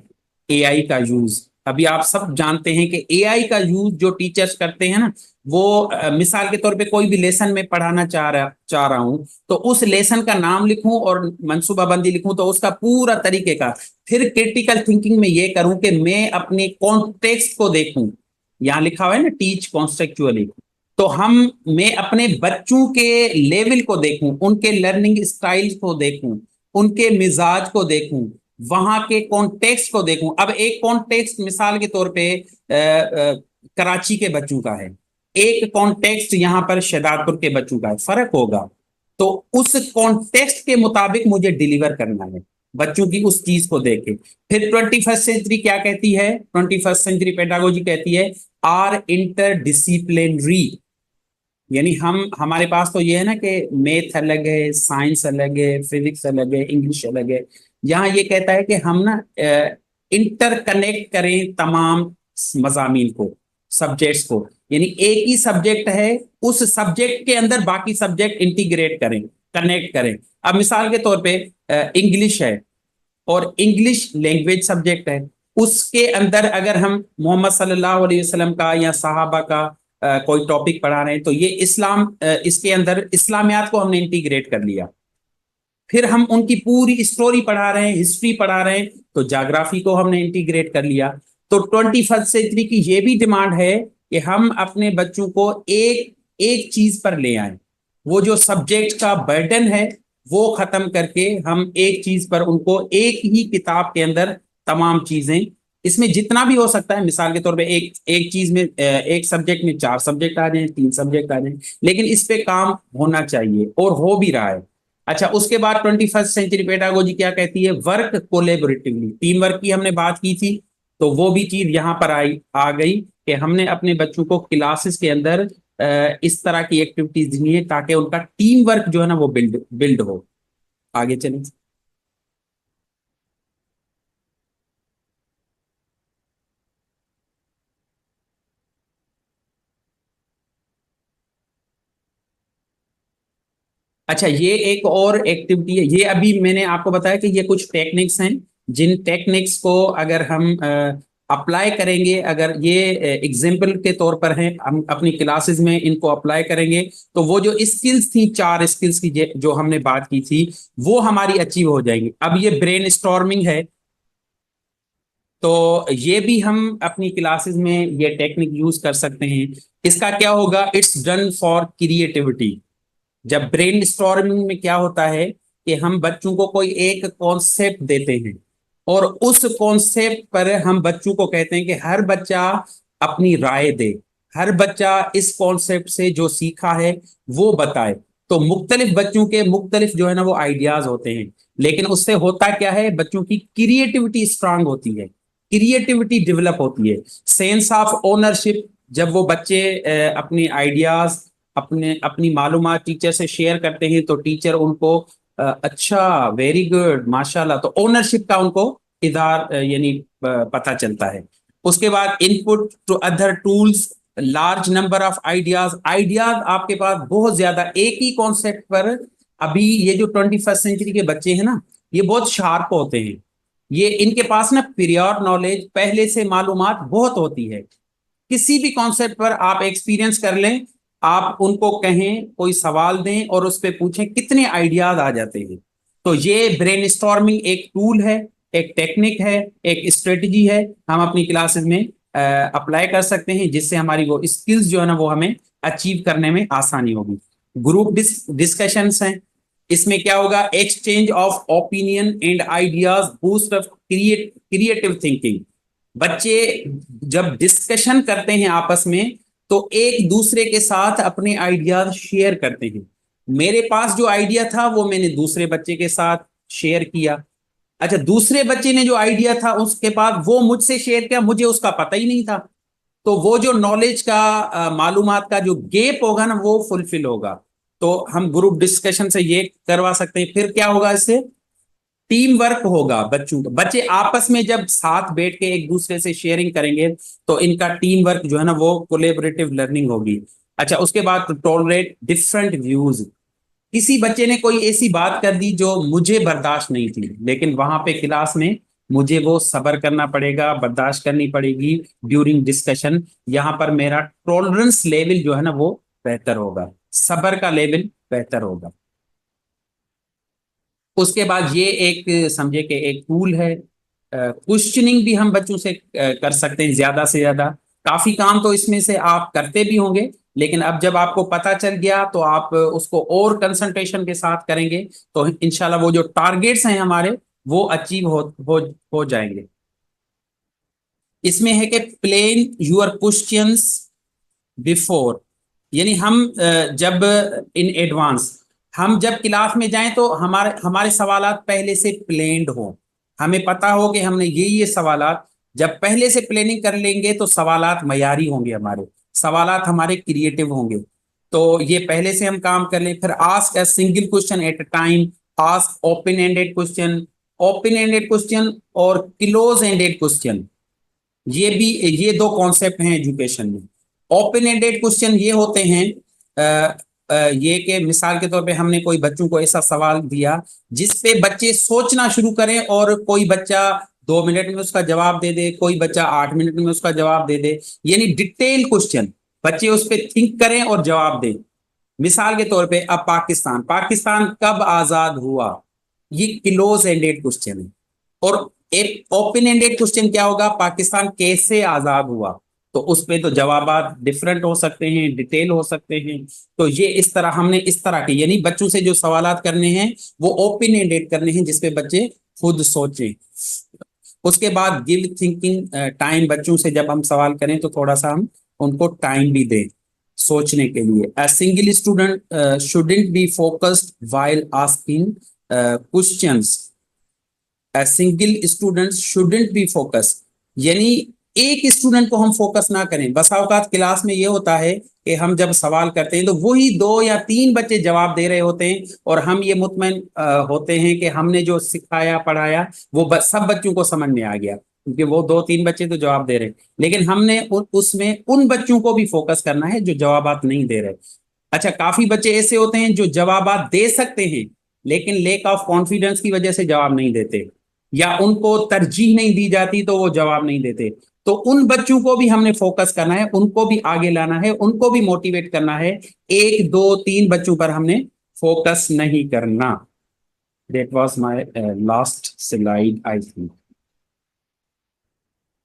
اے آئی کا یوز. ابھی آپ سب جانتے ہیں کہ اے آئی کا یوز جو ٹیچرز کرتے ہیں نا, وہ مثال کے طور پہ کوئی بھی لیسن میں پڑھانا چاہ رہا ہوں تو اس لیسن کا نام لکھوں اور منصوبہ بندی لکھوں تو اس کا پورا طریقے کا. پھر کرٹیکل تھنکنگ میں یہ کروں کہ میں اپنے کانٹیکسٹ کو دیکھوں. یہاں لکھا ہوا ہے نا ٹیچ کانسٹیکچولی, تو میں اپنے بچوں کے لیول کو دیکھوں, ان کے لرننگ اسٹائل کو دیکھوں, ان کے مزاج کو دیکھوں, وہاں کے کانٹیکسٹ کو دیکھوں. اب ایک کانٹیکسٹ مثال کے طور پہ کراچی کے بچوں کا ہے, ایک کانٹیکسٹ یہاں پر شہداد پور کے بچوں کا ہے, فرق ہوگا. تو اس کانٹیکسٹ کے مطابق مجھے ڈیلیور کرنا ہے بچوں کی اس چیز کو دیکھ کے. پھر 21 سینچری کیا کہتی ہے, 21 سینچری پیڈاگوجی کہتی ہے آر انٹر ڈسپلنری. یعنی ہمارے پاس تو یہ ہے نا کہ میتھ الگ ہے, سائنس الگ ہے, فزکس الگ ہے, انگلش الگ ہے. یہاں یہ کہتا ہے کہ ہم نا انٹر کنیکٹ کریں تمام مضامین کو, سبجیکٹس کو. یعنی ایک ہی سبجیکٹ ہے, اس سبجیکٹ کے اندر باقی سبجیکٹ انٹیگریٹ کریں, کنیکٹ کریں. اب مثال کے طور پہ انگلش ہے اور انگلش لینگویج سبجیکٹ ہے, اس کے اندر اگر ہم محمد صلی اللہ علیہ وسلم کا یا صحابہ کا کوئی ٹاپک پڑھا رہے ہیں تو یہ اس کے اندر اسلامیات کو ہم نے انٹیگریٹ کر لیا. پھر ہم ان کی پوری اسٹوری پڑھا رہے ہیں, ہسٹری پڑھا رہے ہیں تو جاگرافی کو ہم نے انٹیگریٹ کر لیا. تو 21 سینچری کی یہ بھی ڈیمانڈ ہے کہ ہم اپنے بچوں کو ایک چیز پر لے آئیں, وہ جو سبجیکٹ کا برڈن ہے وہ ختم کر کے ہم ایک چیز پر ان کو, ایک ہی کتاب کے اندر تمام چیزیں, اس میں جتنا بھی ہو سکتا ہے. مثال کے طور پہ ایک چیز میں, ایک سبجیکٹ میں 4 سبجیکٹ آ جائیں, 3 سبجیکٹ آ جائیں, لیکن اس پہ کام ہونا چاہیے اور ہو بھی رہا ہے. اچھا, اس کے بعد 21 سینچری پیڈاگوجی کیا کہتی ہے, ورک کولیبریٹیولی. ٹیم ورک کی ہم نے بات کی تھی تو وہ بھی چیز یہاں پر آ گئی کہ ہم نے اپنے بچوں کو کلاسز کے اندر اس طرح کی ایکٹیویٹیز دینی ہے تاکہ ان کا ٹیم ورک جو ہے نا وہ بلڈ ہو. آگے چلیں. اچھا, یہ ایک اور ایکٹیویٹی ہے. یہ ابھی میں نے آپ کو بتایا کہ یہ کچھ ٹیکنکس ہیں جن ٹیکنکس کو اگر ہم اپلائی کریں گے, اگر یہ ایگزامپل کے طور پر ہیں, ہم اپنی کلاسز میں ان کو اپلائی کریں گے تو وہ جو اسکلز تھیں, 4 اسکلز کی جو ہم نے بات کی تھی وہ ہماری اچیو ہو جائیں گی. اب یہ برین اسٹارمنگ ہے تو یہ بھی ہم اپنی کلاسز میں یہ ٹیکنک یوز کر سکتے ہیں. اس کا کیا ہوگا, اٹس ڈن فار کریٹیوٹی. جب برین اسٹارمنگ میں کیا ہوتا ہے کہ ہم بچوں کو کوئی ایک کانسیپٹ دیتے ہیں اور اس کانسیپٹ پر ہم بچوں کو کہتے ہیں کہ ہر بچہ اپنی رائے دے, ہر بچہ اس کانسیپٹ سے جو سیکھا ہے وہ بتائے. تو مختلف بچوں کے مختلف جو ہے نا وہ آئیڈیاز ہوتے ہیں, لیکن اس سے ہوتا کیا ہے, بچوں کی کریٹیوٹی اسٹرانگ ہوتی ہے, کریٹیوٹی ڈیولپ ہوتی ہے. سینس آف اونرشپ, جب وہ بچے اپنی آئیڈیاز اپنی معلومات ٹیچر سے شیئر کرتے ہیں تو ٹیچر ان کو اچھا, ویری گڈ, ماشاءاللہ, تو اونرشپ کا ان کو یعنی پتہ چلتا ہے. اس کے بعد input to other tools, large number of ideas آپ کے پاس بہت زیادہ ایک ہی کانسیپٹ پر. ابھی یہ جو 21 سینچری کے بچے ہیں نا یہ بہت شارپ ہوتے ہیں, یہ ان کے پاس نا پریور نالج, پہلے سے معلومات بہت ہوتی ہے. کسی بھی کانسیپٹ پر آپ ایکسپیرینس کر لیں, آپ ان کو کہیں کوئی سوال دیں اور اس پہ پوچھیں, کتنے آئیڈیاز آ جاتے ہیں. تو یہ برین اسٹارمنگ ایک ٹول ہے, ایک ٹیکنک ہے, ایک اسٹریٹجی ہے, ہم اپنی کلاسز میں اپلائی کر سکتے ہیں, جس سے ہماری وہ اسکلز جو ہے نا وہ ہمیں اچیو کرنے میں آسانی ہوگی. گروپ ڈسکشنس ہیں, اس میں کیا ہوگا, exchange of opinion and ideas boost of creative thinking. بچے جب ڈسکشن کرتے ہیں آپس میں تو ایک دوسرے کے ساتھ اپنے آئیڈیاز شیئر کرتے ہیں. میرے پاس جو آئیڈیا تھا وہ میں نے دوسرے بچے کے ساتھ شیئر کیا, اچھا دوسرے بچے نے جو آئیڈیا تھا اس کے بعد وہ مجھ سے شیئر کیا, مجھے اس کا پتہ ہی نہیں تھا. تو وہ جو نالج کا معلومات کا جو گیپ ہوگا نا وہ فلفل ہوگا. تو ہم گروپ ڈسکشن سے یہ کروا سکتے ہیں. پھر کیا ہوگا, اس سے ٹیم ورک ہوگا. بچے آپس میں جب ساتھ بیٹھ کے ایک دوسرے سے شیئرنگ کریں گے تو ان کا ٹیم ورک جو ہے نا وہ کولیبریٹو لرننگ ہوگی. اچھا اس کے بعد ٹولریٹ ڈفرنٹ ویوز. کسی بچے نے کوئی ایسی بات کر دی جو مجھے برداشت نہیں تھی, لیکن وہاں پہ کلاس میں مجھے وہ صبر کرنا پڑے گا, برداشت کرنی پڑے گی ڈیورنگ ڈسکشن. یہاں پر میرا ٹولرنس لیول جو ہے نا وہ بہتر ہوگا, صبر کا لیول بہتر ہوگا. اس کے بعد یہ ایک سمجھے کہ ایک ٹول ہے. کوشچننگ بھی ہم بچوں سے کر سکتے ہیں زیادہ سے زیادہ. کافی کام تو اس میں سے آپ کرتے بھی ہوں گے, لیکن اب جب آپ کو پتہ چل گیا تو آپ اس کو اور کنسنٹریشن کے ساتھ کریں گے تو انشاءاللہ وہ جو ٹارگیٹس ہیں ہمارے وہ اچیو ہو جائیں گے. اس میں ہے کہ پلان یور کوشچنس بیفور, یعنی ہم جب ان ایڈوانس ہم جب کلاس میں جائیں تو ہمارے سوالات پہلے سے پلینڈ ہوں. ہمیں پتا ہو کہ ہم نے یہ سوالات جب پہلے سے پلاننگ کر لیں گے تو سوالات معیاری ہوں گے, ہمارے سوالات ہمارے کریٹو ہوں گے. تو یہ پہلے سے ہم کام کر لیں. پھر ask a single question at a time, ask open ended question. Open ended question اور کلوز اینڈیڈ کوشچن یہ دو کانسیپٹ ہیں ایجوکیشن میں. اوپن اینڈیڈ کوشچن یہ ہوتے ہیں یہ کہ مثال کے طور پہ ہم نے کوئی بچوں کو ایسا سوال دیا جس پہ بچے سوچنا شروع کریں, اور کوئی بچہ 2 منٹ میں اس کا جواب دے دے, کوئی بچہ 8 منٹ میں اس کا جواب دے دے, یعنی ڈیٹیل کوشچن, بچے اس پہ تھنک کریں اور جواب دیں. مثال کے طور پہ اب پاکستان کب آزاد ہوا, یہ کلوز اینڈیڈ کوشچن ہے. اور ایک اوپن اینڈیڈ کوشچن کیا ہوگا, پاکستان کیسے آزاد ہوا, تو اس پہ تو جوابات ڈفرنٹ ہو سکتے ہیں, ڈیٹیل ہو سکتے ہیں. تو یہ اس طرح ہم نے اس طرح کے یعنی بچوں سے جو سوالات کرنے ہیں وہ اوپن اینڈیڈ کرنے ہیں جس پہ بچے خود سوچیں. اس کے بعد گیو تھنکنگ ٹائم, بچوں سے جب ہم سوال کریں تو تھوڑا سا ہم ان کو ٹائم بھی دیں سوچنے کے لیے. A single student shouldn't be focused while asking questions. A single student shouldn't be focused, یعنی ایک اسٹوڈنٹ کو ہم فوکس نہ کریں. بسا اوقات کلاس میں یہ ہوتا ہے کہ ہم جب سوال کرتے ہیں تو وہی 2 یا 3 بچے جواب دے رہے ہوتے ہیں, اور ہم یہ مطمئن ہوتے ہیں کہ ہم نے جو سکھایا پڑھایا وہ سب بچوں کو سمجھ میں آ گیا, کیونکہ وہ 2-3 بچے تو جواب دے رہے, لیکن ہم نے اس میں ان بچوں کو بھی فوکس کرنا ہے جو جوابات نہیں دے رہے. اچھا کافی بچے ایسے ہوتے ہیں جو جوابات دے سکتے ہیں لیکن لیک آف کانفیڈنس کی وجہ سے جواب نہیں دیتے, یا ان کو ترجیح نہیں دی جاتی تو وہ جواب نہیں دیتے. تو ان بچوں کو بھی ہم نے فوکس کرنا ہے, ان کو بھی آگے لانا ہے, ان کو بھی موٹیویٹ کرنا ہے. 1 2 3 بچوں پر ہم نے فوکس نہیں کرنا. That was my last slide, I think.